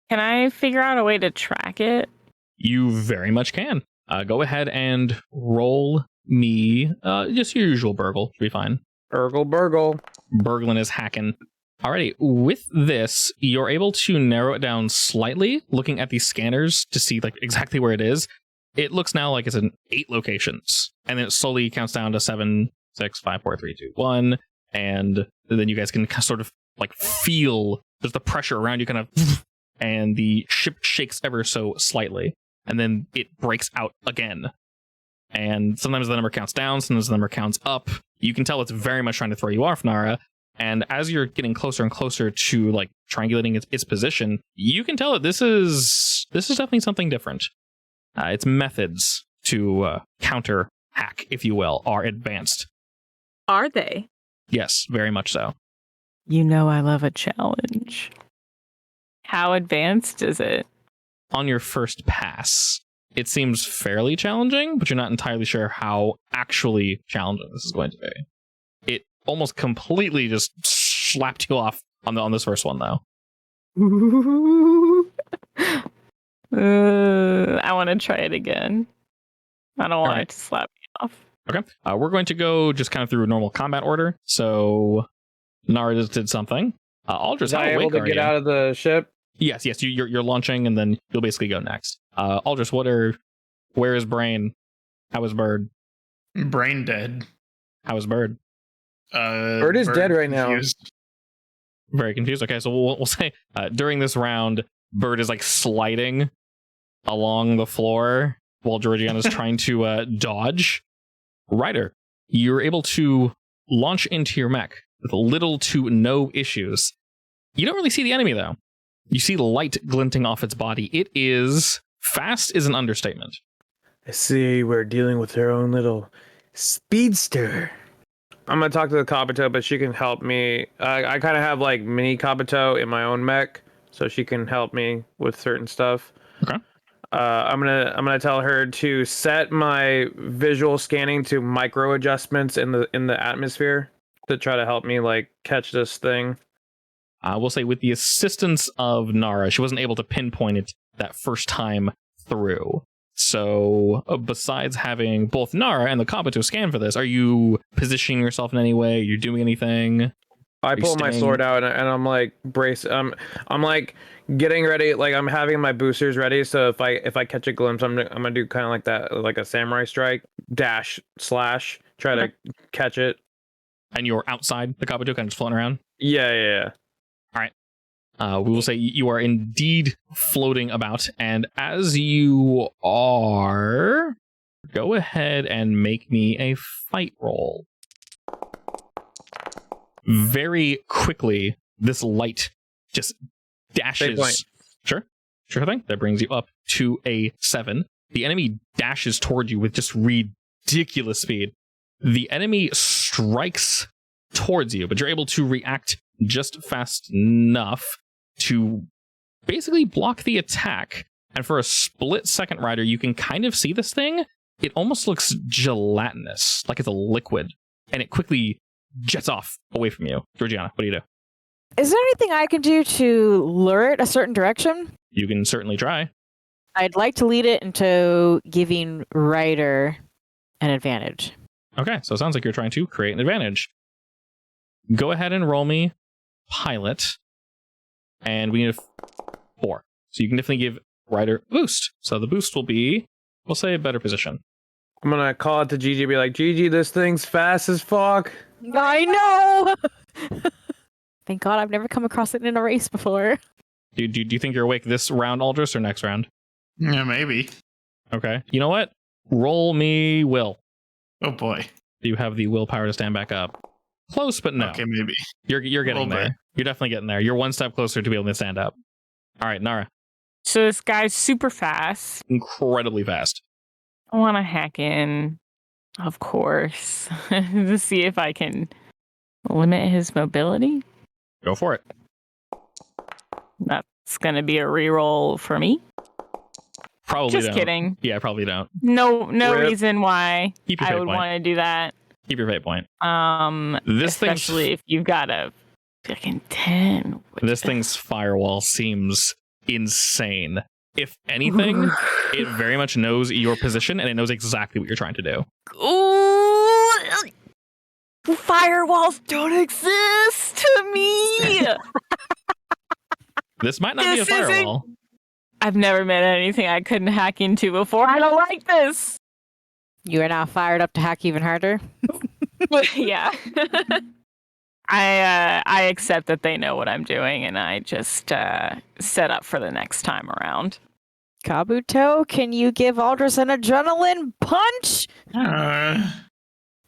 D: Can I figure out a way to track it?
A: You very much can. Go ahead and roll me just your usual burgle. Should be fine.
E: Burgle.
A: Burglin is hacking. Alrighty, with this, you're able to narrow it down slightly, looking at the scanners to see like exactly where it is. It looks now like it's in 8 locations, and then it slowly counts down to 7, 6, 5, 4, 3, 2, 1, and then you guys can sort of like feel there's the pressure around you, kind of, and the ship shakes ever so slightly, and then it breaks out again. And sometimes the number counts down, sometimes the number counts up. You can tell it's very much trying to throw you off, Nara. And as you're getting closer and closer to like triangulating its position, you can tell that this is definitely something different. Its methods to counter hack, if you will, are advanced.
D: Are they?
A: Yes, very much so.
D: You know I love a challenge. How advanced is it?
A: On your first pass, it seems fairly challenging, but you're not entirely sure how actually challenging this is going to be. It almost completely just slapped you off on this first one, though.
D: I want to try it again. I don't want it to slap me off.
A: Okay. We're going to go just kind of through normal combat order. So Nara just did something. Aldris, how
E: able
A: awake
E: to
A: are
E: get
A: you?
E: out of the ship?
A: Yes. You're launching, and then you'll basically go next. Aldris, where is Brain? How is Bird?
C: Brain dead.
A: How is Bird?
E: Bird is dead right
C: confused.
A: Very confused. Okay, so we'll say during this round, Bird is like sliding along the floor while Georgiana's trying to dodge. Ryder, you're able to launch into your mech with little to no issues. You don't really see the enemy, though. You see light glinting off its body. It is fast is an understatement.
E: I see we're dealing with her own little speedster. I'm gonna talk to the Kabuto, but she can help me. I kind of have like mini Kabuto in my own mech, so she can help me with certain stuff.
A: Okay.
E: I'm gonna tell her to set my visual scanning to micro adjustments in the atmosphere to try to help me like catch this thing.
A: I will say with the assistance of Nara, she wasn't able to pinpoint it that first time through. So besides having both Nara and the Kabuto scan for this, are you positioning yourself in any way? Are you doing anything?
E: I pull my sword out and I'm like I'm like getting ready, like I'm having my boosters ready, so if I catch a glimpse, I'm gonna do kind of like that, like a samurai strike, dash slash, try to catch it.
A: And you're outside the Kabuto, kind of just floating around?
E: Yeah.
A: We will say you are indeed floating about, and as you are, go ahead and make me a fight roll. Very quickly, this light just dashes. Sure thing. That brings you up to a 7. The enemy dashes toward you with just ridiculous speed. The enemy strikes towards you, but you're able to react just fast enough to basically block the attack. And for a split second, Ryder, you can kind of see this thing. It almost looks gelatinous, like it's a liquid, and it quickly jets off away from you. Georgiana, what do you do?
B: Is there anything I can do to lure it a certain direction?
A: You can certainly try.
B: I'd like to lead it into giving Ryder an advantage.
A: Okay, so it sounds like you're trying to create an advantage. Go ahead and roll me pilot, and we need a 4. So you can definitely give Ryder a boost. So the boost will be, we'll say, a better position.
E: I'm gonna call it to Gigi, be like, Gigi, this thing's fast as fuck.
B: I know! Thank God I've never come across it in a race before.
A: Do you think you're awake this round, Aldris, or next round?
C: Yeah, maybe.
A: Okay. You know what? Roll me will.
C: Oh boy.
A: Do you have the willpower to stand back up? Close, but no.
C: Okay, maybe.
A: You're getting there. You're definitely getting there. You're one step closer to be able to stand up. All right, Nara.
D: So this guy's super fast.
A: Incredibly fast.
D: I want to hack in, of course, to see if I can limit his mobility.
A: Go for it.
D: That's going to be a reroll for me.
A: Probably
D: Just
A: don't.
D: kidding.
A: Yeah, probably don't.
D: No
E: Rip.
D: reason why
A: Keep your
D: I
A: fate
D: would
A: point.
D: want to do that.
A: Keep your fate point.
D: Especially if you've got a fucking 10.
A: This thing's firewall seems insane. If anything, it very much knows your position and it knows exactly what you're trying to do.
D: Ooh, firewalls don't exist to me.
A: This might not be a
D: This isn't-
A: firewall.
D: I've never met anything I couldn't hack into before. I don't like this.
B: You are now fired up to hack even harder.
D: Yeah. I accept that they know what I'm doing, and I just set up for the next time around.
B: Kabuto, can you give Aldris an adrenaline punch?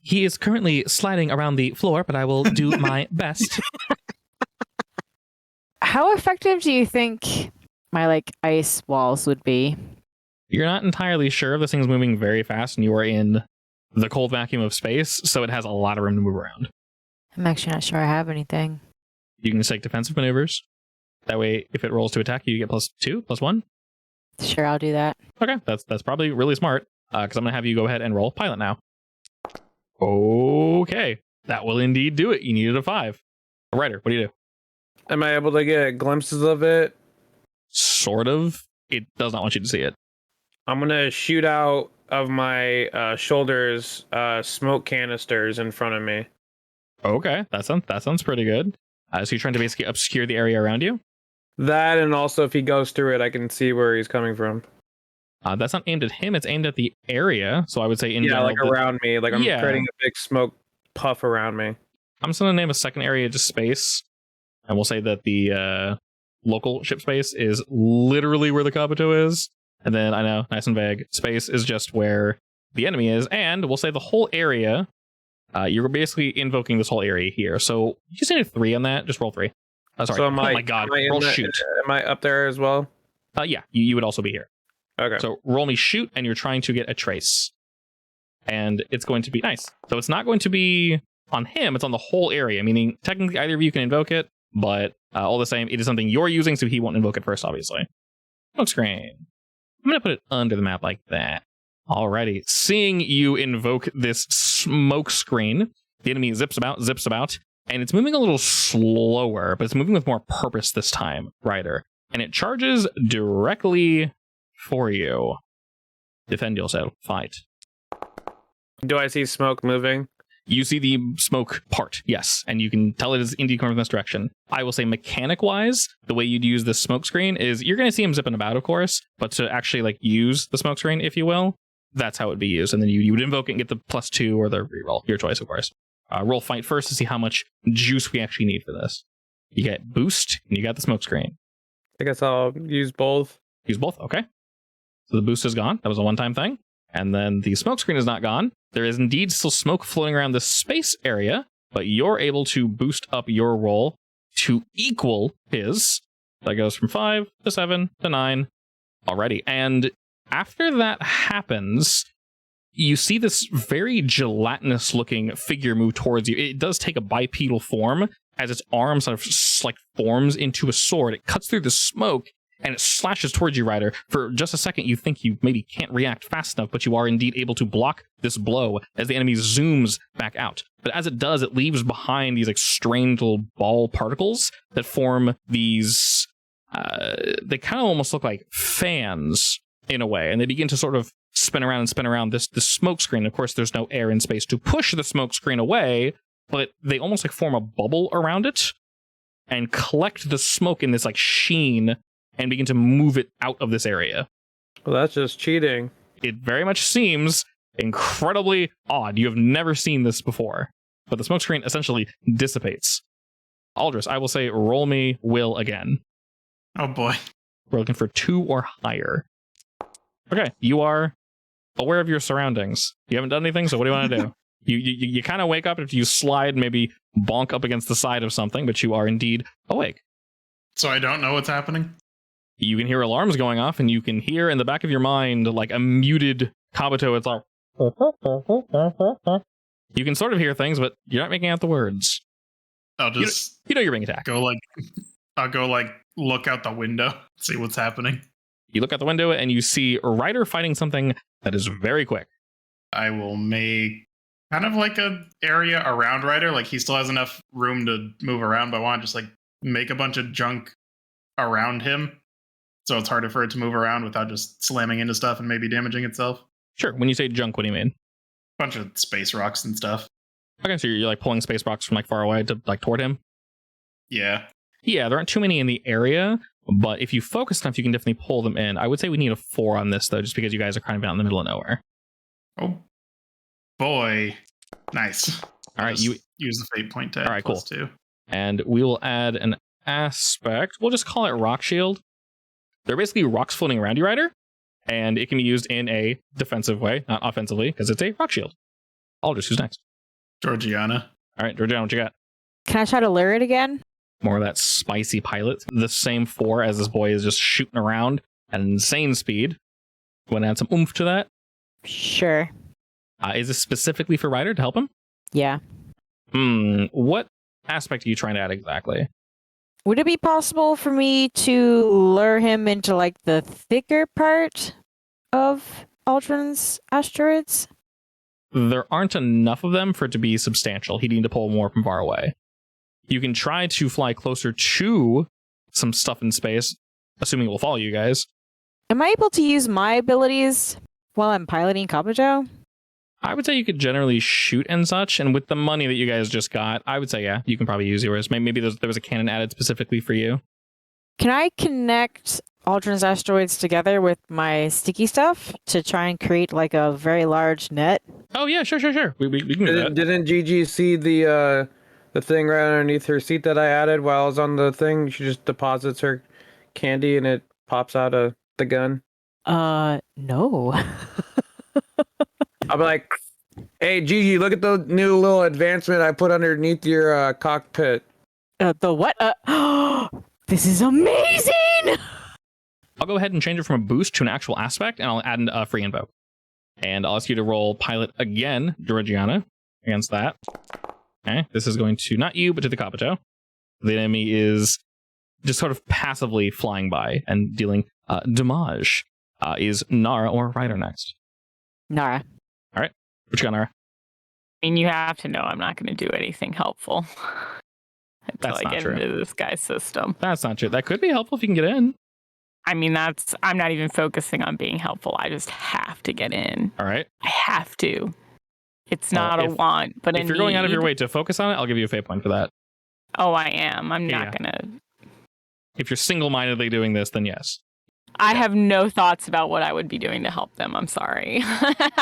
A: He is currently sliding around the floor, but I will do my best.
B: How effective do you think my ice walls would be?
A: You're not entirely sure. This thing's moving very fast, and you are in the cold vacuum of space, so it has a lot of room to move around.
B: I'm actually not sure I have anything.
A: You can just take defensive maneuvers. That way, if it rolls to attack you, you get +2, +1.
B: Sure, I'll do that.
A: Okay, that's probably really smart, because I'm going to have you go ahead and roll pilot now. Okay, that will indeed do it. You needed a 5. Ryder, what do you do?
E: Am I able to get glimpses of it?
A: Sort of. It does not want you to see it.
E: I'm gonna shoot out of my shoulders smoke canisters in front of me.
A: Okay, that sounds pretty good. So you're trying to basically obscure the area around you?
E: That, and also if he goes through it, I can see where he's coming from.
A: That's not aimed at him, it's aimed at the area. So I would say in
E: Yeah,
A: general,
E: like around me. Like I'm
A: Yeah.
E: creating a big smoke puff around me.
A: I'm just going to name a second area just space. And we'll say that the local ship space is literally where the Kabuto is. And then, I know, nice and vague, space is just where the enemy is. And we'll say the whole area, you're basically invoking this whole area here. So you just need a 3 on that. Just roll 3. Oh, sorry.
E: So
A: Oh my god. Roll shoot.
E: Am I up there as well?
A: Yeah, you would also be here.
E: Okay.
A: So roll me shoot, and you're trying to get a trace. And it's going to be nice. So it's not going to be on him, it's on the whole area, meaning technically either of you can invoke it, but all the same, it is something you're using, so he won't invoke it first, obviously. Smoke screen. I'm going to put it under the map like that. Alrighty. Seeing you invoke this smoke screen, the enemy zips about, and it's moving a little slower, but it's moving with more purpose this time, Ryder. And it charges directly for you. Defend yourself. Fight.
E: Do I see smoke moving?
A: You see the smoke part, yes, and you can tell it is indeed coming from this direction. I will say mechanic-wise, the way you'd use this smoke screen is you're going to see him zipping about, of course, but to actually like use the smoke screen, if you will, that's how it would be used. And then you would invoke it and get the +2 or the reroll, your choice, of course. Roll fight first to see how much juice we actually need for this. You get boost, and you got the smoke screen.
E: I guess I'll use both.
A: Use both, okay. So the boost is gone. That was a one-time thing. And then the smoke screen is not gone. There is indeed still smoke floating around the space area, but you're able to boost up your roll to equal his. That goes from 5 to 7 to 9 already. And after that happens, you see this very gelatinous looking figure move towards you. It does take a bipedal form as its arm sort of like forms into a sword. It cuts through the smoke and it slashes towards you, Ryder. For just a second, you think you maybe can't react fast enough, but you are indeed able to block this blow as the enemy zooms back out. But as it does, it leaves behind these like strange little ball particles that form these, they kind of almost look like fans in a way, and they begin to sort of spin around this smoke screen. Of course, there's no air in space to push the smoke screen away, but they almost like form a bubble around it and collect the smoke in this like sheen and begin to move it out of this area.
E: Well, that's just cheating.
A: It very much seems incredibly odd. You have never seen this before, but the smoke screen essentially dissipates. Aldris, I will say roll me will again.
C: Oh boy.
A: We're looking for 2 or higher. Okay, you are aware of your surroundings. You haven't done anything, so what do you want to do? You kind of wake up after you slide, maybe bonk up against the side of something, but you are indeed awake.
C: So I don't know what's happening?
A: You can hear alarms going off, and you can hear in the back of your mind like a muted Kabuto. It's like... You can sort of hear things, but you're not making out the words.
C: I'll just...
A: You know you're being attacked.
C: I'll go look out the window, see what's happening.
A: You look out the window, and you see Ryder fighting something that is very quick.
C: I will make kind of like a area around Ryder. Like, he still has enough room to move around, but I want to just like make a bunch of junk around him, so it's harder for it to move around without just slamming into stuff and maybe damaging itself.
A: Sure. When you say junk, what do you mean?
C: Bunch of space rocks and stuff.
A: Okay, so you're like pulling space rocks from like far away to like toward him?
C: Yeah.
A: Yeah, there aren't too many in the area, but if you focus enough, you can definitely pull them in. I would say we need a 4 on this, though, just because you guys are kind of out in the middle of nowhere.
C: Oh, boy. Nice.
A: All right, you
C: use the fate point tag.
A: All right, cool.
C: +2.
A: And we will add an aspect. We'll just call it Rock Shield. They're basically rocks floating around you, Ryder, and it can be used in a defensive way, not offensively, because it's a Rock Shield. Aldris, who's next?
C: Georgiana.
A: All right, Georgiana, what you got?
B: Can I try to lure it again?
A: More of that spicy pilot. The same 4 as this boy is just shooting around at insane speed. Want to add some oomph to that?
B: Sure.
A: Is this specifically for Ryder to help him?
B: Yeah.
A: What aspect are you trying to add exactly?
B: Would it be possible for me to lure him into like the thicker part of Aldrin's asteroids?
A: There aren't enough of them for it to be substantial. He'd need to pull more from far away. You can try to fly closer to some stuff in space, assuming it will follow you guys.
B: Am I able to use my abilities while I'm piloting Kabuto?
A: I would say you could generally shoot and such, and with the money that you guys just got, I would say, yeah, you can probably use yours. Maybe there was a cannon added specifically for you.
B: Can I connect Aldrin's asteroids together with my sticky stuff to try and create like a very large net?
A: Oh, yeah, sure. We can do that.
E: Didn't Gigi see the thing right underneath her seat that I added while I was on the thing? She just deposits her candy and it pops out of the gun.
B: No.
E: I'll be like, hey, Gigi, look at the new little advancement I put underneath your cockpit.
B: The what? This is amazing!
A: I'll go ahead and change it from a boost to an actual aspect, and I'll add a free invoke. And I'll ask you to roll pilot again, Georgiana, against that. Okay, this is going to, not you, but to the Kabuto. The enemy is just sort of passively flying by and dealing damage. Is Nara or Ryder next?
B: Nara.
A: What you got, Nara?
D: I mean, you have to know I'm not going to do anything helpful until
A: That's
D: I
A: not
D: get
A: true.
D: into this guy's system.
A: That's not true. That could be helpful if you can get in.
D: I mean, I'm not even focusing on being helpful. I just have to get in.
A: All right.
D: I have to. It's
A: Well,
D: not a
A: if-
D: want, but
A: If you're going out of your way to focus on it, I'll give you a fate point for that.
D: Oh, I am. I'm
A: Yeah.
D: not going to.
A: If you're single-mindedly doing this, then yes.
D: I have no thoughts about what I would be doing to help them. I'm sorry.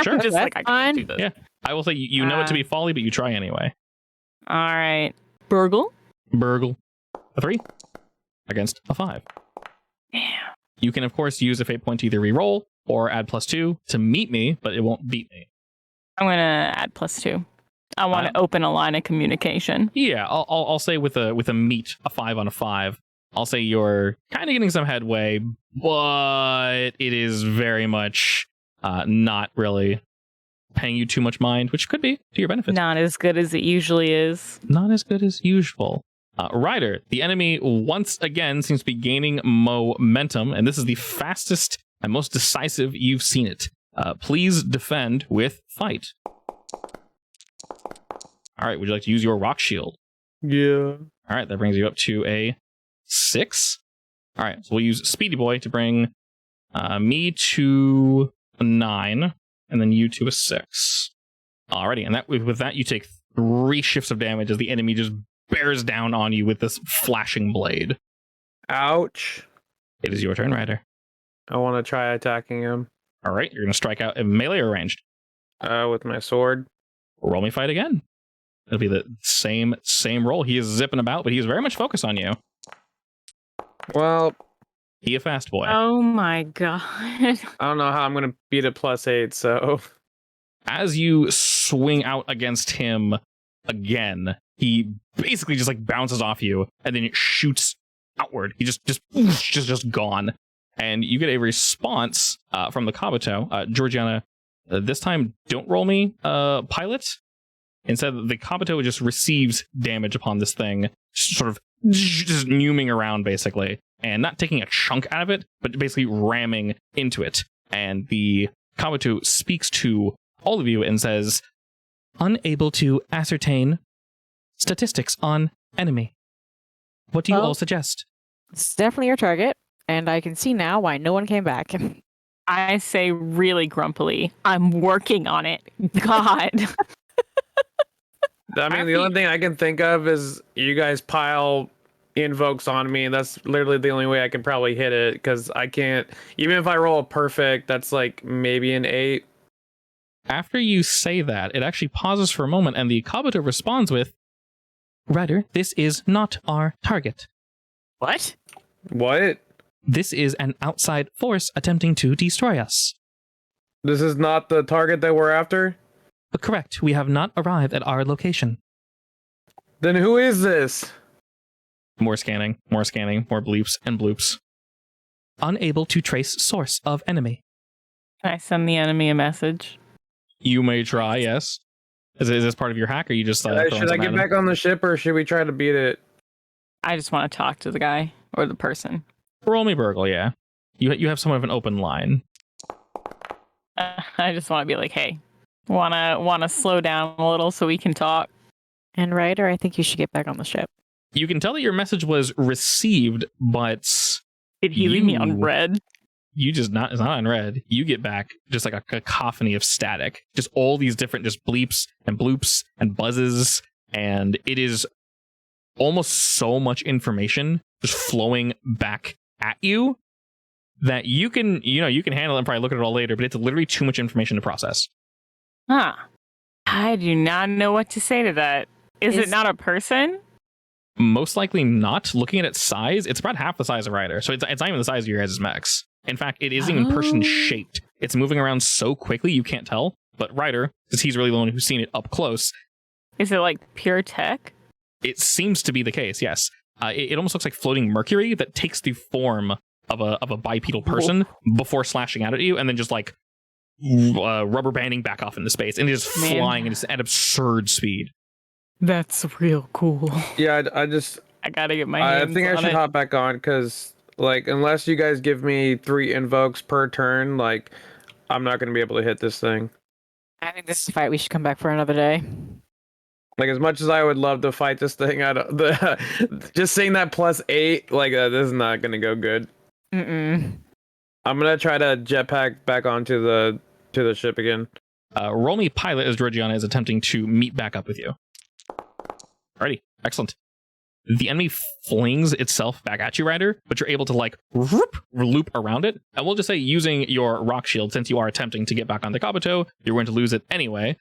A: Sure.
D: I'm just
B: That's
D: like, I
B: fine.
D: can't do this.
A: Yeah. I will say you know it to be folly, but you try anyway.
D: All right. Burgle?
A: Burgle. A 3 against a 5.
D: Damn.
A: You can, of course, use a fate point to either re-roll or add +2 to meet me, but it won't beat me.
D: I'm going to add +2. I want to open a line of communication.
A: Yeah, I'll say with a meet, a 5 on a 5. I'll say you're kind of getting some headway, but it is very much not really paying you too much mind, which could be to your benefit.
D: Not as good as it usually is.
A: Not as good as usual. Ryder, the enemy once again seems to be gaining momentum, and this is the fastest and most decisive you've seen it. Please defend with fight. All right, would you like to use your rock shield?
E: Yeah.
A: All right, that brings you up to a 6. All right, so we'll use Speedy Boy to bring me to a 9, and then you to a 6. Alrighty, and with that, you take 3 shifts of damage as the enemy just bears down on you with this flashing blade.
E: Ouch.
A: It is your turn, Ryder.
E: I want to try attacking him
A: All right, you're going to strike out in melee or ranged.
E: with my sword.
A: Roll me fight again. It'll be the same roll. He is zipping about, but he is very much focused on you.
E: Well,
A: He a fast boy.
D: Oh my god.
E: I don't know how I'm going to beat a +8, so...
A: As you swing out against him again, he basically just like bounces off you and then it shoots outward. He just gone. And you get a response from the Kabuto. Georgiana, this time don't roll me pilot. Instead, the Kabuto just receives damage upon this thing, sort of just numing around basically, and not taking a chunk out of it, but basically ramming into it. And the Kabuto speaks to all of you and says, unable to ascertain statistics on enemy. What do you all suggest?
B: It's definitely your target, and I can see now why no one came back.
D: I say really grumpily, I'm working on it. God.
E: I mean, the only thing I can think of is you guys pile invokes on me, and that's literally the only way I can probably hit it, because I can't... Even if I roll a perfect, that's like maybe an 8.
A: After you say that, it actually pauses for a moment, and the Kabuto responds with, Ryder, this is not our target.
B: What?
E: What?
A: This is an outside force attempting to destroy us.
E: This is not the target that we're after?
A: Correct, we have not arrived at our location.
E: Then who is this?
A: More scanning, more bleeps and bloops. Unable to trace source of enemy.
D: Can I send the enemy a message?
A: You may try, yes. Is this part of your hack, or you just...
E: Should I get back on the ship, or should we try to beat it?
D: I just want to talk to the guy or the person.
A: Roll me Burgle, yeah. You have somewhat of an open line.
D: I just want to be like, hey, wanna slow down a little so we can talk.
B: And Ryder, I think you should get back on the ship.
A: You can tell that your message was received, but...
D: Did he leave me on red?
A: You just it's not on red. You get back just like a cacophony of static. Just all these different just bleeps and bloops and buzzes. And it is almost so much information just flowing back at you that you can handle it and probably look at it all later, but it's literally too much information to process.
D: Huh. I do not know what to say to that. Is it not a person?
A: Most likely not. Looking at its size, it's about half the size of Ryder. So it's not even the size of your guys' mechs. In fact, it isn't even person-shaped. It's moving around so quickly you can't tell. But Ryder, because he's really the one who's seen it up close...
D: Is it like pure tech?
A: It seems to be the case, yes. It almost looks like floating mercury that takes the form of a bipedal person before slashing out at you, and then just like rubber banding back off into space, and it is flying at absurd speed.
D: That's real cool.
E: Yeah, I
D: I gotta get my hands
E: I think I
D: on
E: should
D: it.
E: hop back on, because Like, unless you guys give me 3 invokes per turn, like, I'm not going to be able to hit this thing.
B: I think this is a fight we should come back for another day.
E: Like, as much as I would love to fight this thing, just seeing that +8, like, this is not going to go good.
B: Mm-mm.
E: I'm going to try to jetpack back onto the ship again.
A: Roll me pilot as Georgiana is attempting to meet back up with you. Alrighty, excellent. The enemy flings itself back at you, Ryder, but you're able to like loop around it. And we'll just say using your rock shield, since you are attempting to get back on the Kabuto, you're going to lose it anyway.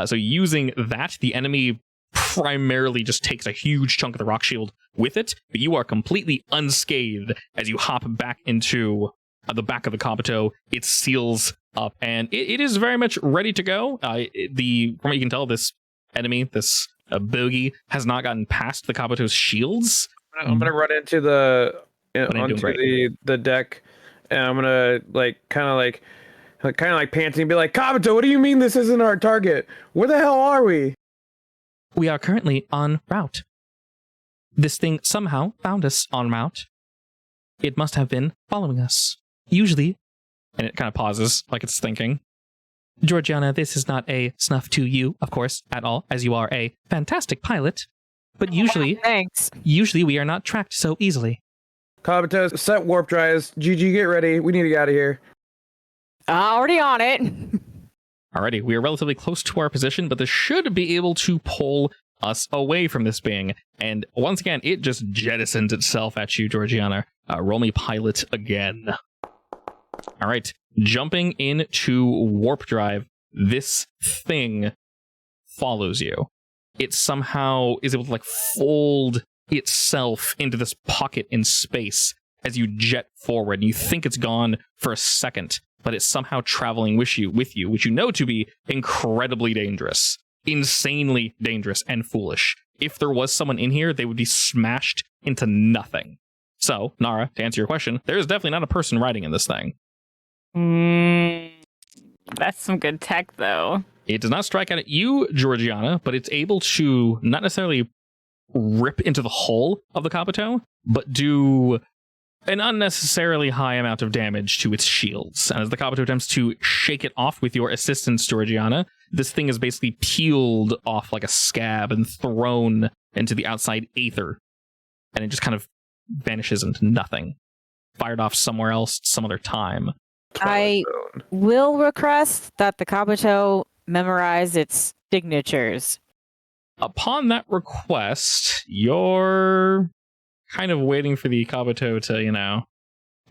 A: So using that, the enemy primarily just takes a huge chunk of the rock shield with it, but you are completely unscathed as you hop back into the back of the Kabuto. It seals up, and it is very much ready to go. From what you can tell, this enemy, this bogey, has not gotten past the Kabuto's shields.
E: I'm gonna run into onto the deck, and I'm gonna kind of panting and be like, Kabuto, what do you mean this isn't our target? Where the hell are we?
A: We are currently en route. This thing somehow found us en route. It must have been following us. Usually, and it kind of pauses like it's thinking. Georgiana, this is not a snuff to you, of course, at all, as you are a fantastic pilot. But usually,
B: Thanks.
A: usually we are not tracked so easily.
E: Kabuto, set warp drives. GG, get ready. We need to get out of here.
B: Already on it.
A: Alrighty, we are relatively close to our position, but this should be able to pull us away from this being. And once again, it just jettisons itself at you, Georgiana. Roll me pilot again. All right, jumping into warp drive, this thing follows you. It somehow is able to fold itself into this pocket in space as you jet forward. You think it's gone for a second, but it's somehow traveling with you, which you know to be incredibly dangerous, insanely dangerous and foolish. If there was someone in here, they would be smashed into nothing. So, Nara, to answer your question, there is definitely not a person riding in this thing.
D: That's some good tech, though.
A: It does not strike at you, Georgiana, but it's able to not necessarily rip into the hull of the Kabuto, but do an unnecessarily high amount of damage to its shields. And as the Kabuto attempts to shake it off with your assistance, Georgiana, this thing is basically peeled off like a scab and thrown into the outside aether. And it just kind of vanishes into nothing. Fired off somewhere else, some other time.
B: I will request that the Kabuto memorize its signatures.
A: Upon that request, you're kind of waiting for the Kabuto to,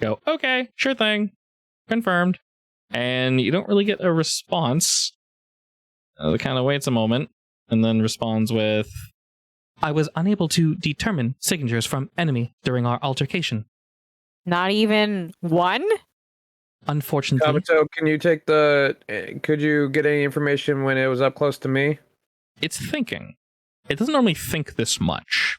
A: go, okay, sure thing, confirmed. And you don't really get a response. It kind of waits a moment, and then responds with, I was unable to determine signatures from enemy during our altercation.
B: Not even one?
A: Unfortunately,
E: Kabuto, could you get any information when it was up close to me?
A: it's thinking. It doesn't normally think this much.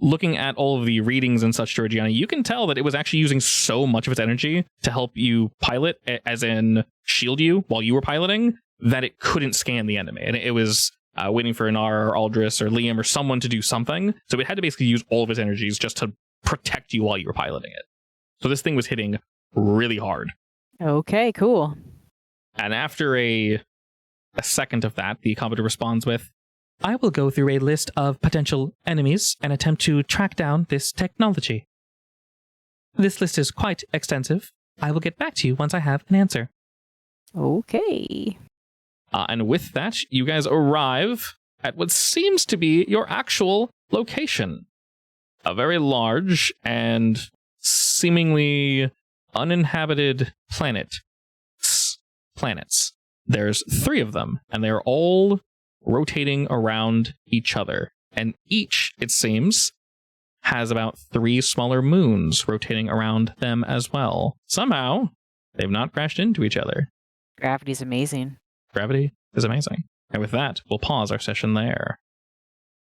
A: Looking at all of the readings and such, Georgiana, you can tell that it was actually using so much of its energy to help you pilot, as in shield you while you were piloting, that it couldn't scan the enemy. And it was waiting for Inara or Aldris or Liam or someone to do something. So it had to basically use all of its energies just to protect you while you were piloting it. So this thing was hitting really hard.
B: Okay, cool.
A: And after a second of that, the Kabuto responds with, I will go through a list of potential enemies and attempt to track down this technology. This list is quite extensive. I will get back to you once I have an answer.
B: Okay.
A: And with that, you guys arrive at what seems to be your actual location. A very large and seemingly uninhabited planets. There's 3 of them, and they're all rotating around each other. And each, it seems, has about 3 smaller moons rotating around them as well. Somehow, they've not crashed into each other.
B: Gravity's amazing.
A: Gravity is amazing. And with that, we'll pause our session there.